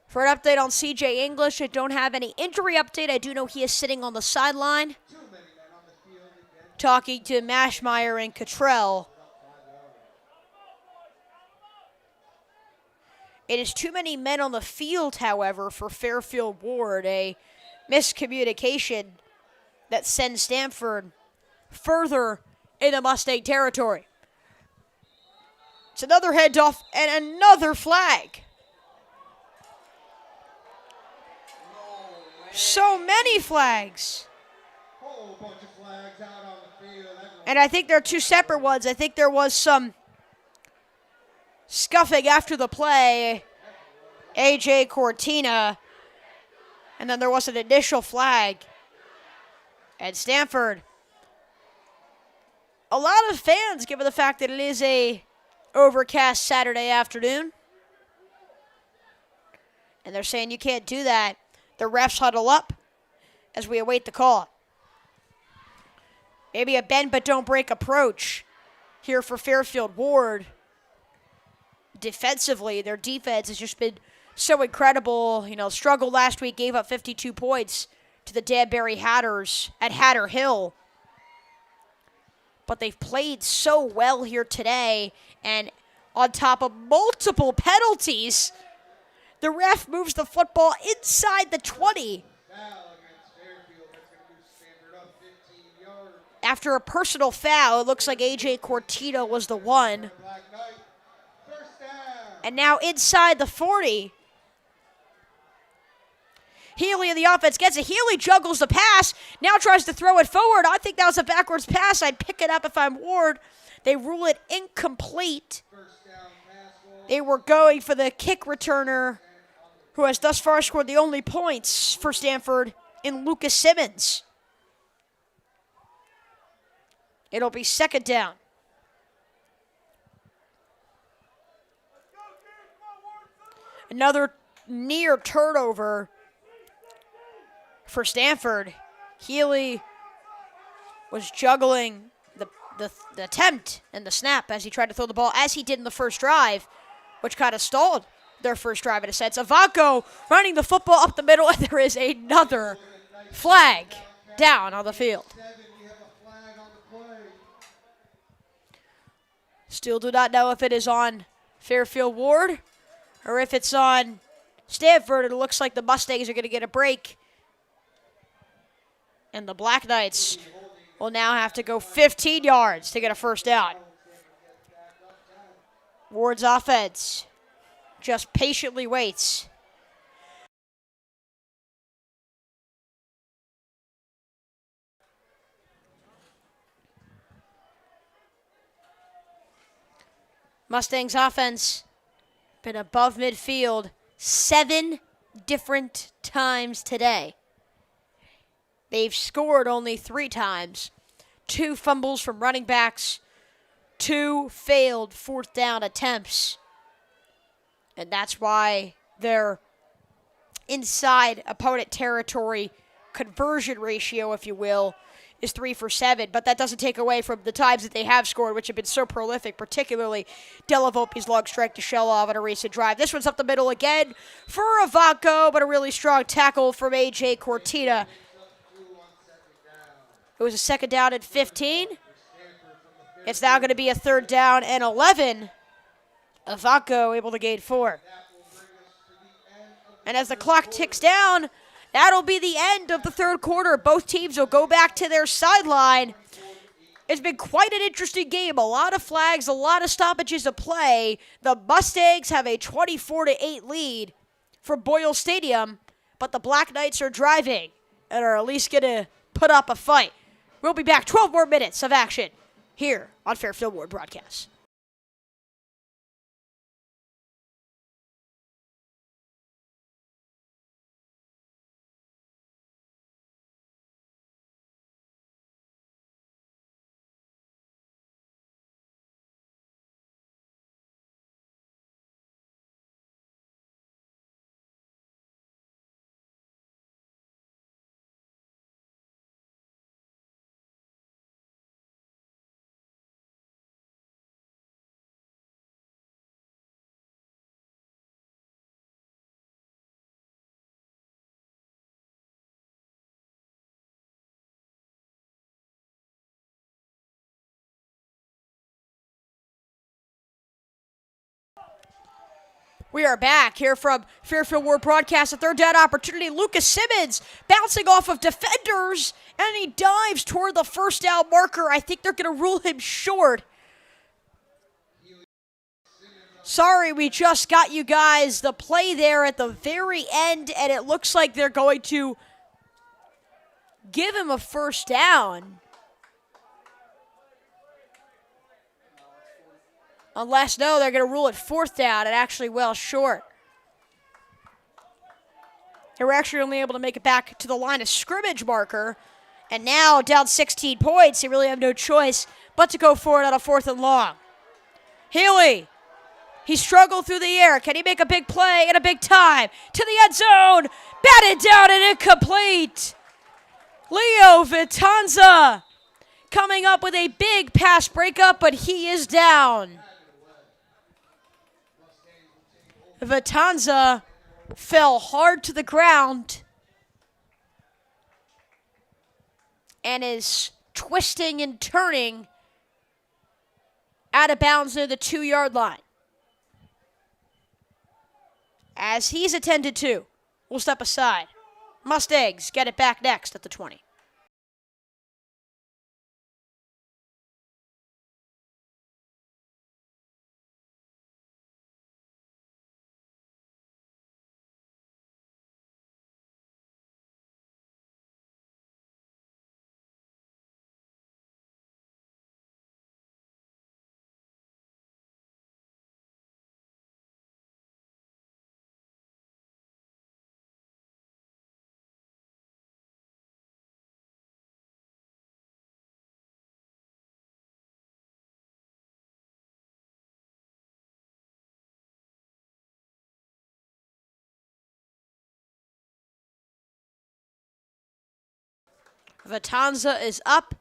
For an update on CJ English, I don't have any injury update. I do know he is sitting on the sideline talking to Mashmeyer and Cottrell. It is too many men on the field, however, for Fairfield Warde. A miscommunication that sends Stamford further into Mustang territory. It's another handoff and another flag. So many flags. Whole bunch of flags out on the field. And I think there are two separate ones. I think there was some scuffing after the play. AJ Cortina. And then there was an initial flag. And Stamford. A lot of fans, given the fact that it is a overcast Saturday afternoon. And they're saying you can't do that. The refs huddle up as we await the call. Maybe a bend but don't break approach here for Fairfield Warde. Defensively, their defense has just been so incredible. You know, struggled last week, gave up 52 points to the Danbury Hatters at Hatter Hill. But they've played so well here today, and on top of multiple penalties, the ref moves the football inside the 20. After a personal foul, it looks like AJ Cortina was the one. And now inside the 40. Healy in the offense gets it. Healy juggles the pass, now tries to throw it forward. I think that was a backwards pass. I'd pick it up if I'm Warde. They rule it incomplete. They were going for the kick returner, who has thus far scored the only points for Stamford in Lucas Simmons. It'll be second down. Another near turnover for Stamford. Healy was juggling the attempt and the snap as he tried to throw the ball, as he did in the first drive, which kind of stalled their first drive in a sense. Avanco running the football up the middle, and there is another flag down on the field. Still do not know if it is on Fairfield Warde or if it's on Stamford. It looks like the Mustangs are going to get a break And the Black Knights will now have to go 15 yards to get a first down. Ward's offense just patiently waits. Mustangs offense been above midfield 7 different times today. They've scored only 3 times. 2 fumbles from running backs, 2 failed fourth down attempts. And that's why their inside opponent territory conversion ratio, if you will, is 3 for 7, but that doesn't take away from the times that they have scored, which have been so prolific, particularly Delavolpe's long strike to Shelov on a recent drive. This one's up the middle again for Ivanko, but a really strong tackle from A.J. Cortina. It was a second down and 15. It's now going to be a third down and 11. Ivanko able to gain 4. And as the clock ticks down, that'll be the end of the third quarter. Both teams will go back to their sideline. It's been quite an interesting game. A lot of flags, a lot of stoppages of play. The Mustangs have a 24-8 lead for Boyle Stadium, but the Black Knights are driving and are at least going to put up a fight. We'll be back. 12 more minutes of action here on Fairfield Warde Broadcast. We are back here from Fairfield Warde Broadcast. A third down opportunity. Lucas Simmons bouncing off of defenders, and he dives toward the first down marker. I think they're going to rule him short. Sorry, we just got you guys the play there at the very end, and it looks like they're going to give him a first down. Unless, no, they're going to rule it fourth down and actually well short. They were actually only able to make it back to the line of scrimmage marker. And now, down 16 points, they really have no choice but to go for it on a 4th and long. Healy, he struggled through the air. Can he make a big play in a big time? To the end zone, batted down and incomplete. Leo Vitanza coming up with a big pass breakup, but he is down. Vitanza fell hard to the ground and is twisting and turning out of bounds near the 2-yard line. As he's attended to, we'll step aside. Mustangs get it back next at the 20. Vitanza is up,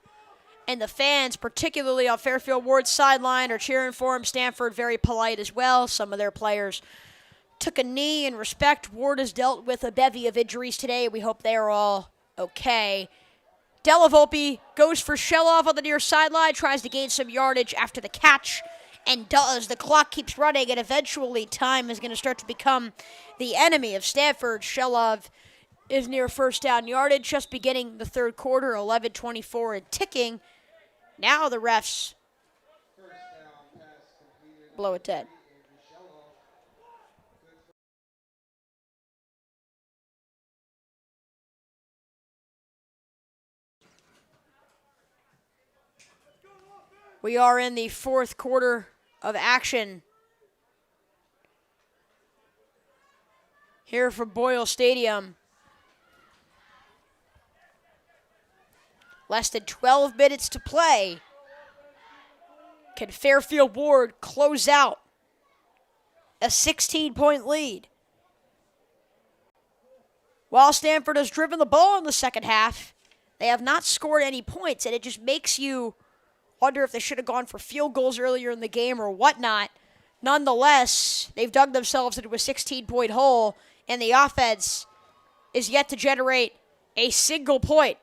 and the fans, particularly on Fairfield Warde's sideline, are cheering for him. Stamford very polite as well. Some of their players took a knee in respect. Warde has dealt with a bevy of injuries today. We hope they are all okay. Delavolpe goes for Shelov on the near sideline, tries to gain some yardage after the catch, and does. The clock keeps running, and eventually time is going to start to become the enemy of Stamford. Shelov is near first down yardage, just beginning the third quarter, 11:24 and ticking. Now the refs blow it dead. We are in the fourth quarter of action here from Boyle Stadium. Less than 12 minutes to play. Can Fairfield Warde close out a 16-point lead? While Stamford has driven the ball in the second half, they have not scored any points, and it just makes you wonder if they should have gone for field goals earlier in the game or whatnot. Nonetheless, they've dug themselves into a 16-point hole, and the offense is yet to generate a single point.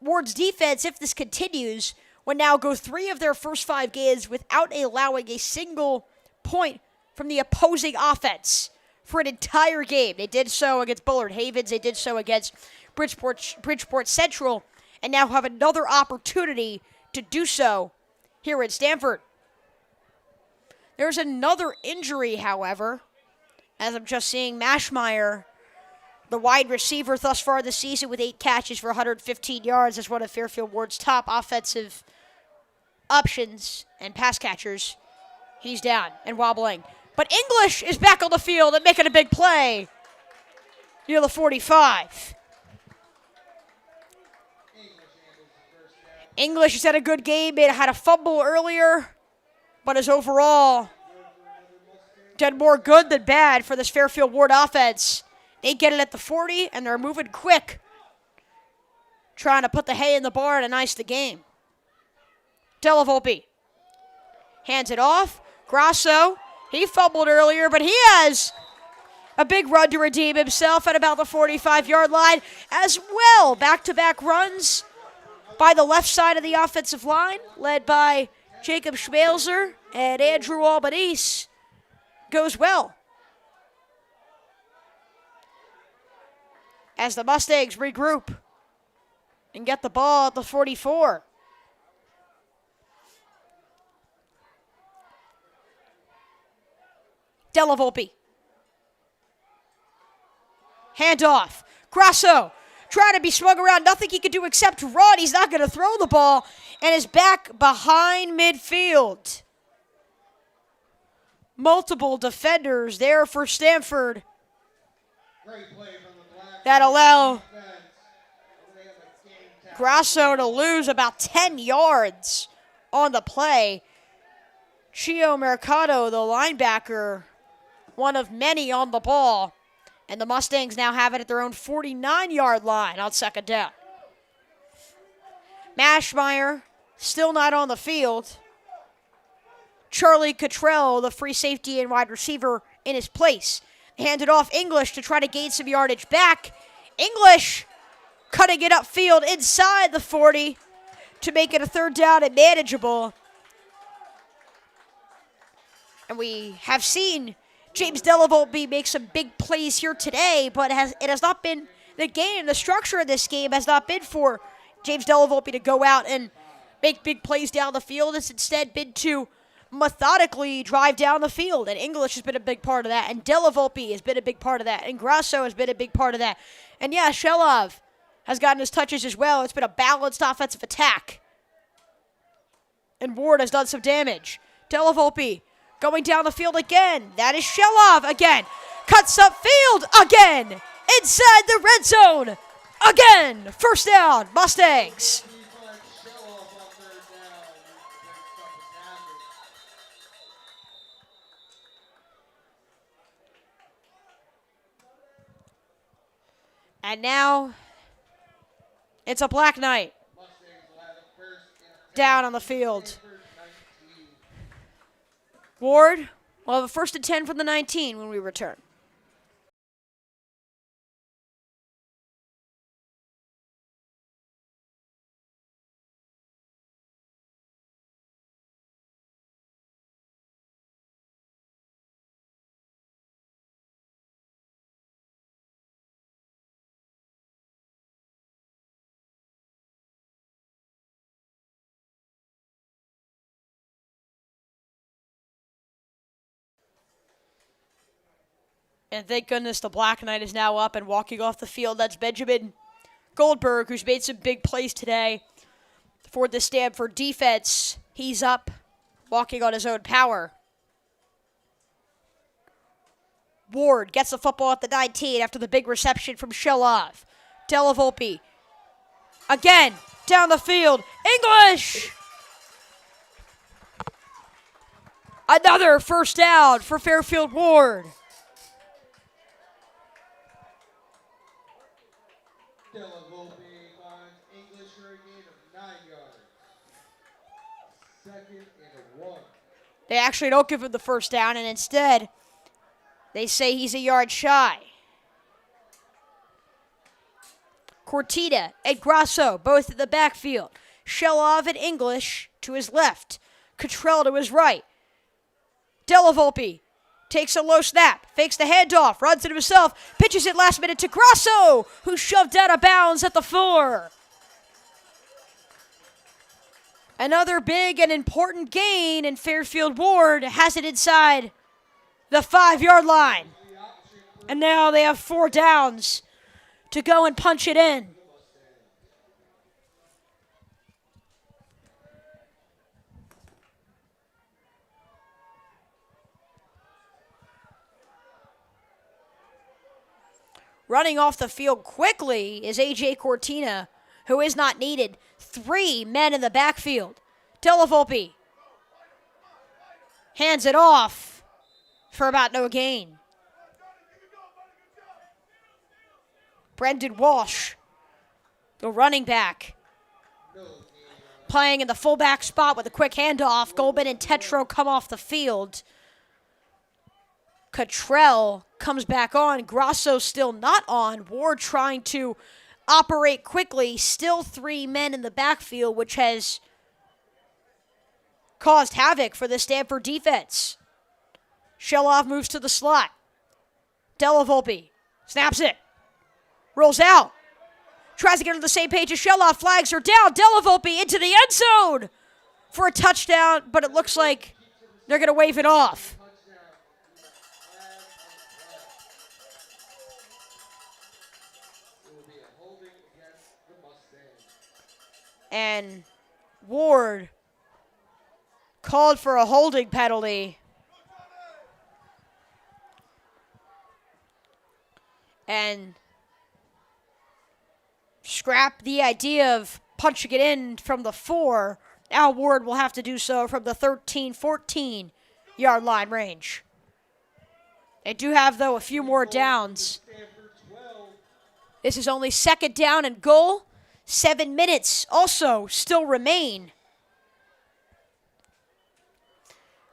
Warde's defense, if this continues, would now go 3 of their first 5 games without allowing a single point from the opposing offense for an entire game. They did so against Bullard Havens. They did so against Bridgeport Central, and now have another opportunity to do so here at Stamford. There's another injury, however, as I'm just seeing Mashmeyer, the wide receiver thus far this season with 8 catches for 115 yards, is one of Fairfield Warde's top offensive options and pass catchers. He's down and wobbling. But English is back on the field and making a big play near the 45. English has had a good game. Had a fumble earlier, but is overall done more good than bad for this Fairfield Warde offense. They get it at the 40, and they're moving quick, trying to put the hay in the barn and ice the game. Delavolpe hands it off. Grasso, he fumbled earlier, but he has a big run to redeem himself at about the 45-yard line as well. Back-to-back runs by the left side of the offensive line, led by Jacob Schmelzer and Andrew Albanese. Goes well as the Mustangs regroup and get the ball at the 44. Delavolpe. Handoff. Grasso trying to be swung around. Nothing he can do except run. He's not going to throw the ball and is back behind midfield. Multiple defenders there for Stamford that allow Grasso to lose about 10 yards on the play. Chio Mercado, the linebacker, one of many on the ball. And the Mustangs now have it at their own 49-yard line on second down. Mashmeyer still not on the field. Charlie Cottrell, the free safety and wide receiver, in his place. Handed off English to try to gain some yardage back. English cutting it upfield inside the 40 to make it a third down and manageable. And we have seen James Delavolpe make some big plays here today, but it has not been the game. The structure of this game has not been for James Delavolpe to go out and make big plays down the field. It's instead been to methodically drive down the field, and English has been a big part of that, and Delavolpe has been a big part of that, and Grasso has been a big part of that. And yeah, Shelov has gotten his touches as well. It's been a balanced offensive attack. And Warde has done some damage. Delavolpe going down the field again. That is Shelov again. Cuts upfield again. Inside the red zone. Again. First down, Mustangs. And now it's a Black Knight down on the field. Warde will have a 1st and 10 from the 19 when we return. And thank goodness the Black Knight is now up and walking off the field. That's Benjamin Goldberg, who's made some big plays today for the Stamford defense. He's up, walking on his own power. Ward gets the football at the 19 after the big reception from Shelov. Della Volpe. Again, down the field. English! Another first down for Fairfield Warde. Della Volpe finds English for a gain of 9 yards. Second and 1. They actually don't give him the first down, and instead, they say he's a yard shy. Cortina and Grasso, both in the backfield. Shelov and English to his left. Cottrell to his right. Della Volpe takes a low snap, fakes the handoff, runs it himself, pitches it last minute to Grasso, who shoved out of bounds at the 4. Another big and important gain, and Fairfield Warde has it inside the 5-yard line. And now they have 4 downs to go and punch it in. Running off the field quickly is A.J. Cortina, who is not needed. 3 men in the backfield. Della Volpe hands it off for about no gain. Brendan Walsh, the running back, playing in the fullback spot with a quick handoff. Goldman and Tetro come off the field. Cottrell comes back on. Grasso still not on. Ward trying to operate quickly. Still 3 men in the backfield, which has caused havoc for the Stamford defense. Shelov moves to the slot. Della Volpe snaps it. Rolls out. Tries to get on the same page as Shelov. Flags her down. Della Volpe into the end zone for a touchdown, but it looks like they're going to wave it off. And Ward called for a holding penalty. And scrap the idea of punching it in from the 4. Now Ward will have to do so from the 13, 14-yard line range. They do have, though, a few more downs. This is only 2nd down and goal. 7 minutes also still remain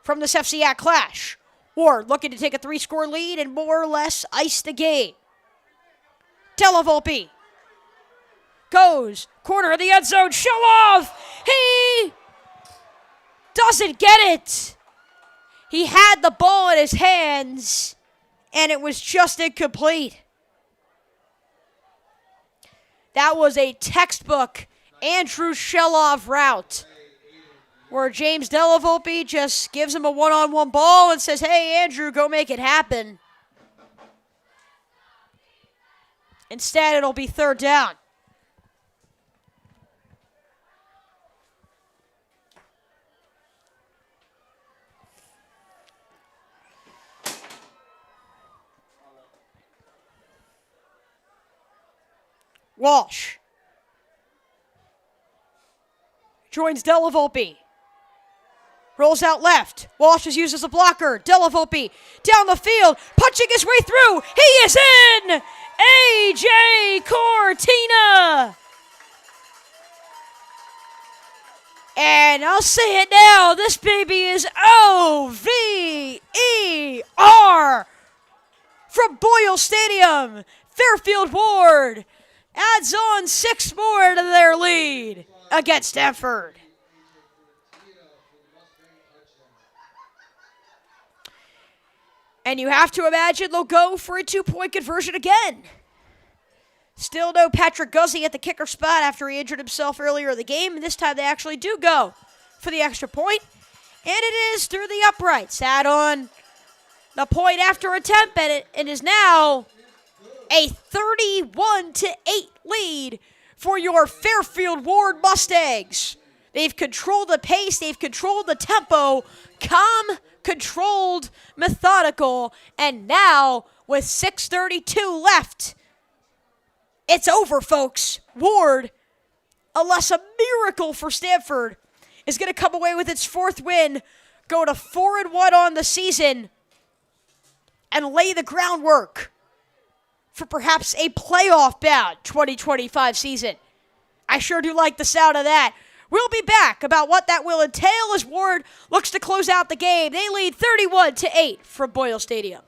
from this FCAC clash. Ward looking to take a 3-score lead and more or less ice the game. Della Volpe goes, corner of the end zone, Shelov! He doesn't get it! He had the ball in his hands, and it was just incomplete. That was a textbook Andrew Shelov route, where James Della Volpe just gives him a one-on-one ball and says, hey, Andrew, go make it happen. Instead, it'll be 3rd down. Walsh joins Della Volpe. Rolls out left. Walsh is used as a blocker. Della Volpe down the field, punching his way through. He is in! A.J. Cortina! And I'll say it now, this baby is O-V-E-R from Boyle Stadium. Fairfield Warde adds on 6 more to their lead against Stamford. And you have to imagine they'll go for a 2-point conversion again. Still no Patrick Guzzi at the kicker spot after he injured himself earlier in the game. And this time they actually do go for the extra point. And it is through the uprights. Add on the point after attempt, and it is now a 31-8 lead for your Fairfield Warde Mustangs. They've controlled the pace, they've controlled the tempo, calm, controlled, methodical, and now with 6:32 left, it's over, folks. Warde, unless a miracle for Stamford, is going to come away with its fourth win, go to 4-1 on the season, and lay the groundwork for perhaps a playoff-bound 2025 season. I sure do like the sound of that. We'll be back about what that will entail as Warde looks to close out the game. They lead 31-8 from Boyle Stadium.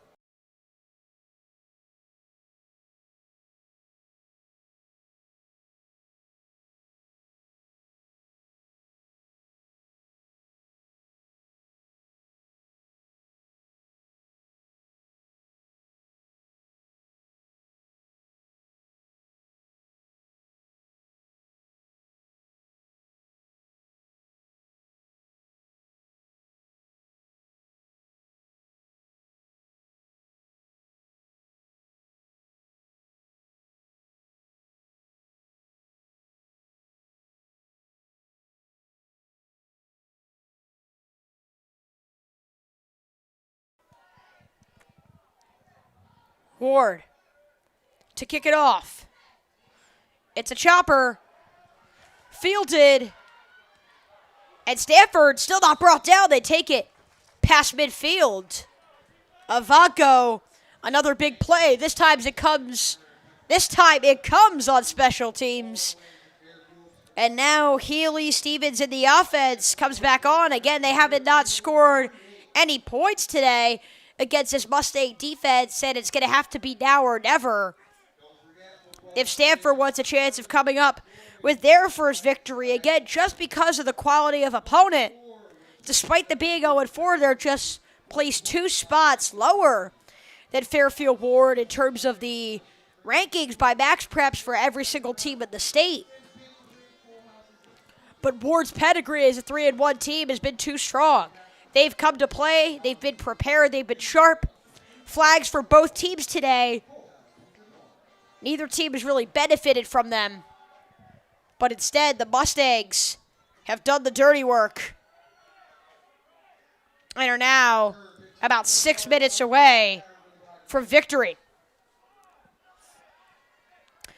Warde to kick it off. It's a chopper. Fielded. And Stamford still not brought down. They take it past midfield. Avanco, another big play. This time it comes on special teams. And now Healy Stevens in the offense comes back on. Again, they haven't not scored any points today against this Mustang defense, and it's going to have to be now or never if Stamford wants a chance of coming up with their first victory. Again, just because of the quality of opponent, despite the being 0-4, they're just placed 2 spots lower than Fairfield Warde in terms of the rankings by Max Preps for every single team in the state. But Warde's pedigree as a 3-1 team has been too strong. They've come to play. They've been prepared. They've been sharp. Flags for both teams today. Neither team has really benefited from them. But instead, the Mustangs have done the dirty work and are now about 6 minutes away from victory.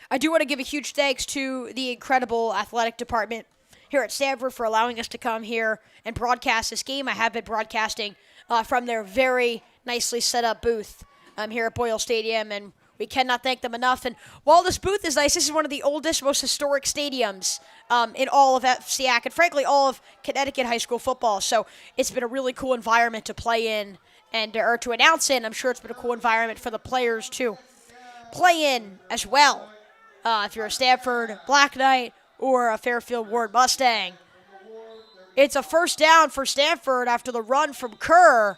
I do want to give a huge thanks to the incredible athletic department here at Stamford for allowing us to come here and broadcast this game. I have been broadcasting from their very nicely set up booth here at Boyle Stadium, and we cannot thank them enough. And while this booth is nice, this is one of the oldest, most historic stadiums in all of FCAC and frankly all of Connecticut high school football. So it's been a really cool environment to play in and or to announce in. I'm sure it's been a cool environment for the players to play in as well. If you're a Stamford Black Knight or a Fairfield Warde Mustang. It's a first down for Stamford after the run from Kerr,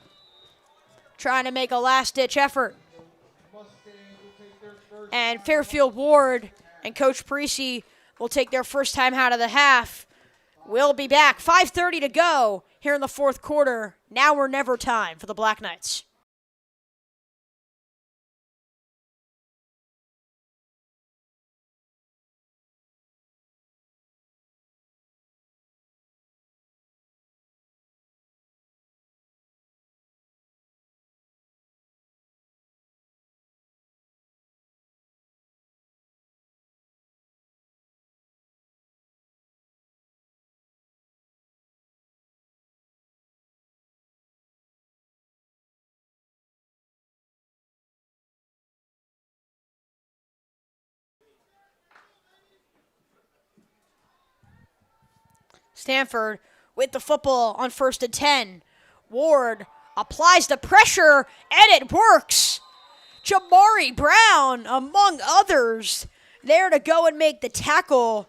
trying to make a last-ditch effort. And Fairfield Warde and Coach Parisi will take their first time out of the half. We'll be back. 5:30 to go here in the fourth quarter. Now or never time for the Black Knights. Stamford with the football on 1st and 10. Warde applies the pressure, and it works. Jamari Brown, among others, there to go and make the tackle.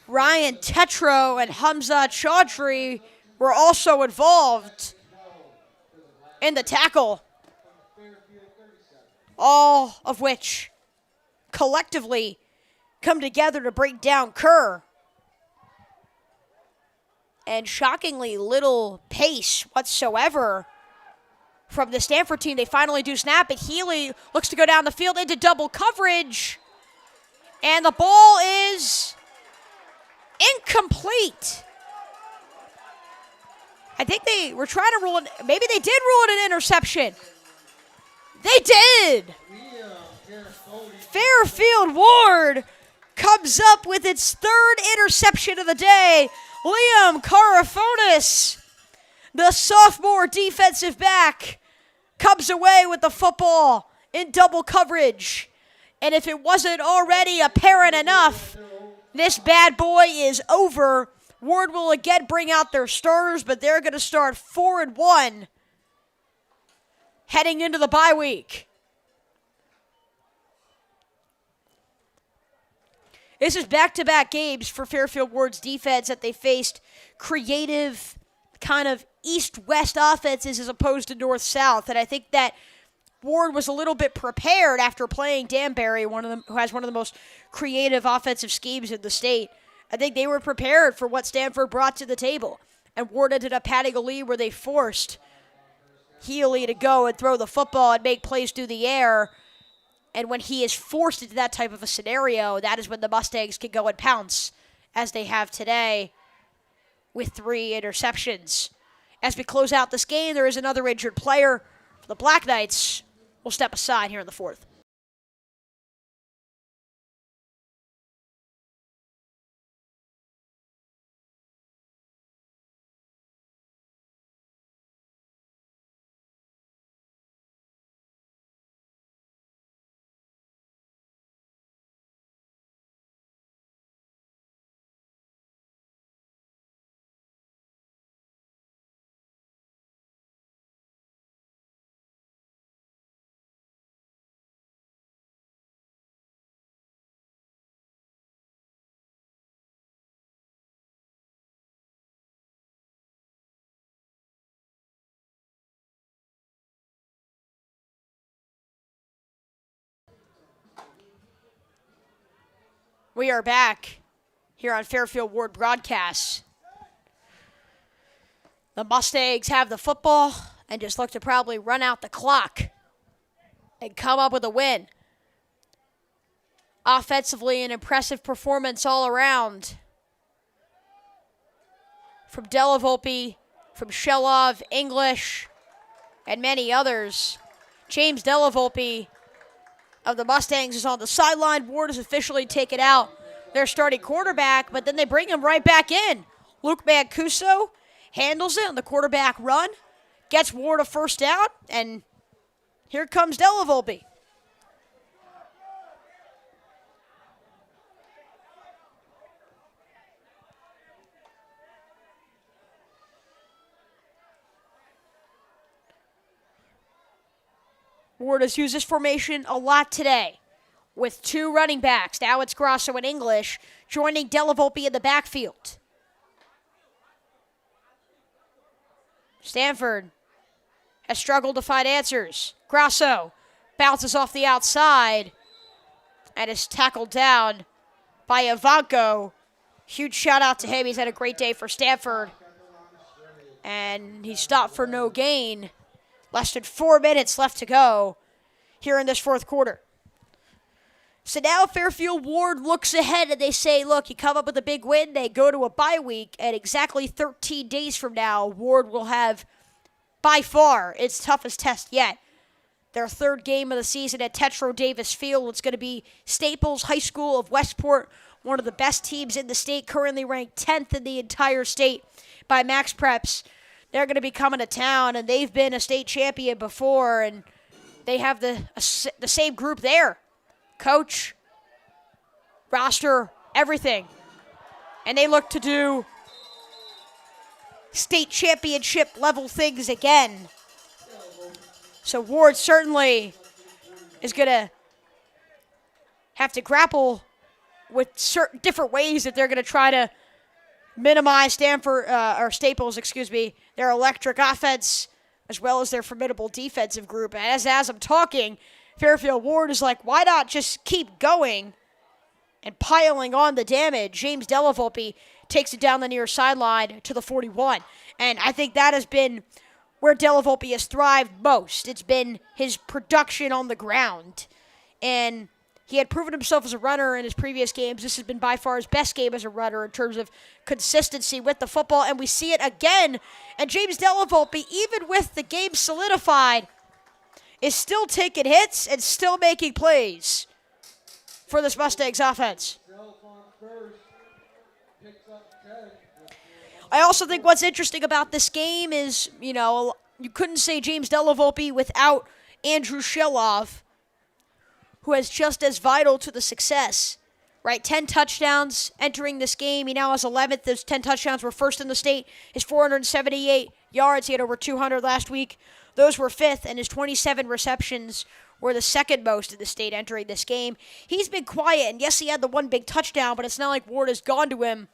Ryan Tetro and Hamza Chaudhry were also involved in the tackle. All of which collectively come together to break down Kerr. And shockingly little pace whatsoever from the Stamford team. They finally do snap it. Healy looks to go down the field into double coverage. And the ball is incomplete. I think they were trying to rule it. Maybe they did rule it an interception. They did. Fairfield Warde comes up with its third interception of the day. Liam Carafonis, the sophomore defensive back, comes away with the football in double coverage. And if it wasn't already apparent enough, this bad boy is over. Warde will again bring out their starters, but they're going to start 4-1 heading into the bye week. This is back-to-back games for Fairfield Warde's defense that they faced creative kind of east-west offenses as opposed to north-south. And I think that Warde was a little bit prepared after playing Danbury, who has one of the most creative offensive schemes in the state. I think they were prepared for what Stamford brought to the table. And Warde ended up having a lead where they forced Healy to go and throw the football and make plays through the air. And when he is forced into that type of a scenario, that is when the Mustangs can go and pounce, as they have today with 3 interceptions. As we close out this game, there is another injured player. The Black Knights will step aside here in the 4th. We are back here on Fairfield Warde Broadcasts. The Mustangs have the football and just look to probably run out the clock and come up with a win. Offensively, an impressive performance all around. From Delavolpe, from Shelov, English, and many others. James Delavolpe of the Mustangs is on the sideline. Warde has officially taken out their starting quarterback, but then they bring him right back in. Luke Mancuso handles it on the quarterback run, gets Warde a first down, and here comes Delavolpe. Warde has used this formation a lot today with 2 running backs. Now it's Grosso and English joining Delavolpe in the backfield. Stamford has struggled to find answers. Grosso bounces off the outside and is tackled down by Ivanko. Huge shout out to him. He's had a great day for Stamford. And he stopped for no gain. Less than 4 minutes left to go here in this 4th quarter. So now Fairfield Warde looks ahead and they say, look, you come up with a big win, they go to a bye week, and exactly 13 days from now, Warde will have, by far, its toughest test yet. Their 3rd game of the season at Tetro Davis Field. It's going to be Staples High School of Westport, one of the best teams in the state, currently ranked 10th in the entire state by Max Preps. They're going to be coming to town, and they've been a state champion before, and they have the same group there. Coach, roster, everything. And they look to do state championship level things again. So Warde certainly is going to have to grapple with certain different ways that they're going to try to minimize Staples, their electric offense, as well as their formidable defensive group. And as I'm talking, Fairfield Warde is like, why not just keep going and piling on the damage? James Delavolpe takes it down the near sideline to the 41. And I think that has been where Della Volpe has thrived most. It's been his production on the ground. And he had proven himself as a runner in his previous games. This has been by far his best game as a runner in terms of consistency with the football, and we see it again. And James Della Volpe, even with the game solidified, is still taking hits and still making plays for this Mustangs offense. I also think what's interesting about this game is, you couldn't say James Della Volpe without Andrew Shelov, who is just as vital to the success, right? 10 touchdowns entering this game. He now has 11th. Those 10 touchdowns were first in the state. His 478 yards, he had over 200 last week. Those were fifth, and his 27 receptions were the second most in the state entering this game. He's been quiet, and yes, he had the one big touchdown, but it's not like Warde has gone to him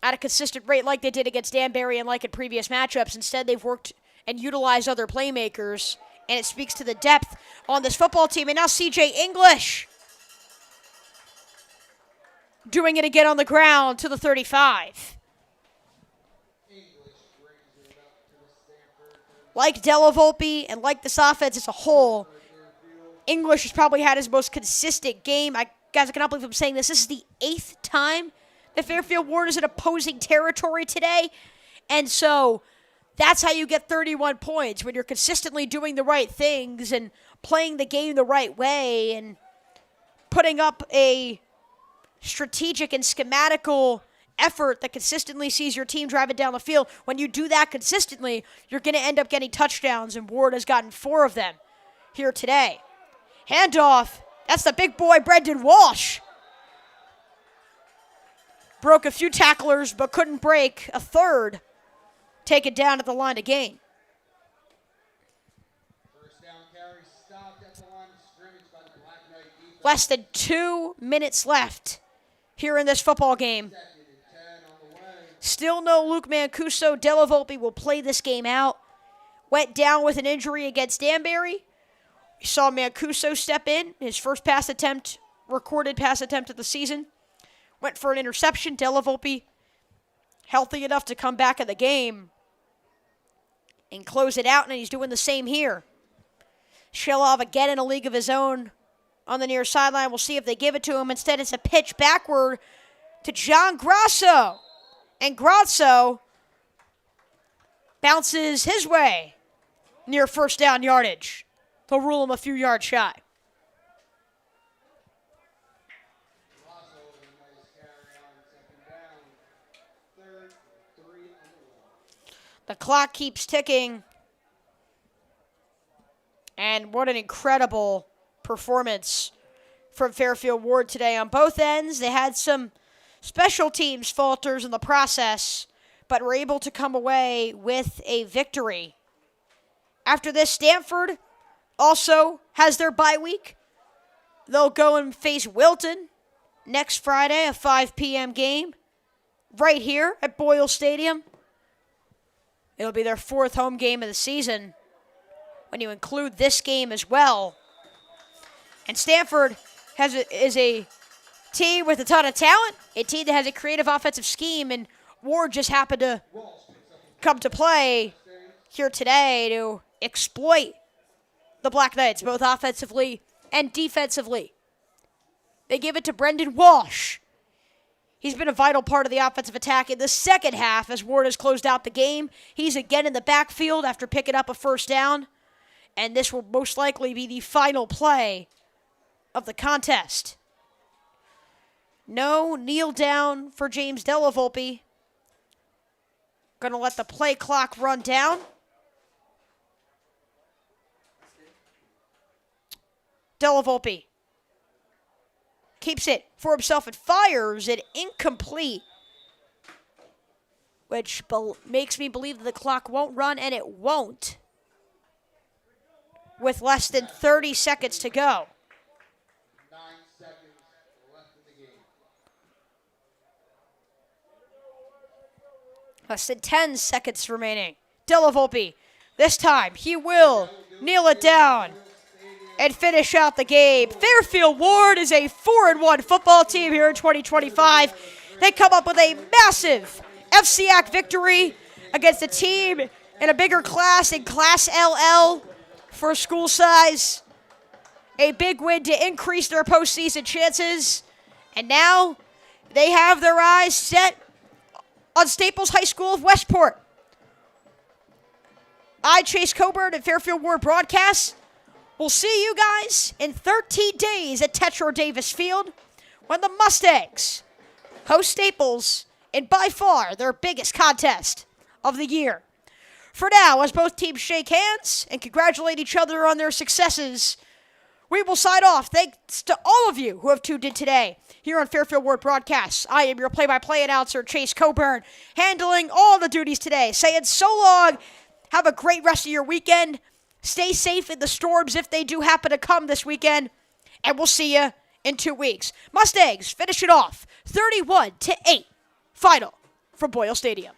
at a consistent rate like they did against Danbury and like in previous matchups. Instead, they've worked and utilized other playmakers, and it speaks to the depth on this football team. And now C.J. English doing it again on the ground to the 35. Like Della Volpe and like this offense as a whole, English has probably had his most consistent game. Guys, I cannot believe I'm saying this. This is the 8th time that Fairfield Warde is in opposing territory today. And so that's how you get 31 points, when you're consistently doing the right things and playing the game the right way and putting up a strategic and schematical effort that consistently sees your team driving down the field. When you do that consistently, you're going to end up getting touchdowns, and Warde has gotten 4 of them here today. Handoff. That's the big boy, Brendan Walsh. Broke a few tacklers, but couldn't break a third. Taken down at the line to gain. First down carry stopped at the line of scrimmage by the Black Knight defense. Less than 2 minutes left here in this football game. Second and 10 on the way. Still no Luke Mancuso. Della Volpe will play this game out. Went down with an injury against Danbury. We saw Mancuso step in. His first recorded pass attempt of the season. Went for an interception. Della Volpe healthy enough to come back in the game and close it out, and he's doing the same here. Shelov again in a league of his own on the near sideline. We'll see if they give it to him. Instead, it's a pitch backward to John Grasso. And Grasso bounces his way near first down yardage. They'll rule him a few yards shy. Rosso with a nice carry on second down. Third, 3 on the way. The clock keeps ticking. And what an incredible performance from Fairfield Warde today on both ends. They had some special teams falters in the process, but were able to come away with a victory. After this, Stamford also has their bye week. They'll go and face Wilton next Friday, a 5 p.m. game, right here at Boyle Stadium. It'll be their 4th home game of the season when you include this game as well. And Stamford is a team with a ton of talent, a team that has a creative offensive scheme, and Warde just happened to come to play here today to exploit the Black Knights, both offensively and defensively. They give it to Brendan Walsh. He's been a vital part of the offensive attack in the second half as Warde has closed out the game. He's again in the backfield after picking up a first down, and this will most likely be the final play of the contest. No kneel down for James Della Volpe. Going to let the play clock run down. Della Volpe keeps it for himself and fires it incomplete, which makes me believe that the clock won't run, and it won't, with less than 30 seconds to go. 9 seconds left in the game. Less than 10 seconds remaining. Della Volpe, this time he will kneel it down and finish out the game. Fairfield Warde is a 4-1 football team here in 2025. They come up with a massive FCAC victory against a team in a bigger class, in Class LL for school size. A big win to increase their postseason chances. And now they have their eyes set on Staples High School of Westport. I, Chase Coburn, and Fairfield Warde Broadcast will see you guys in 13 days at Tetro Davis Field when the Mustangs host Staples in by far their biggest contest of the year. For now, as both teams shake hands and congratulate each other on their successes, we will sign off. Thanks to all of you who have tuned in today here on Fairfield Warde Broadcasts. I am your play-by-play announcer, Chase Coburn, handling all the duties today, saying so long. Have a great rest of your weekend. Stay safe in the storms if they do happen to come this weekend. And we'll see you in 2 weeks. Mustangs finish it off 31-8 final from Boyle Stadium.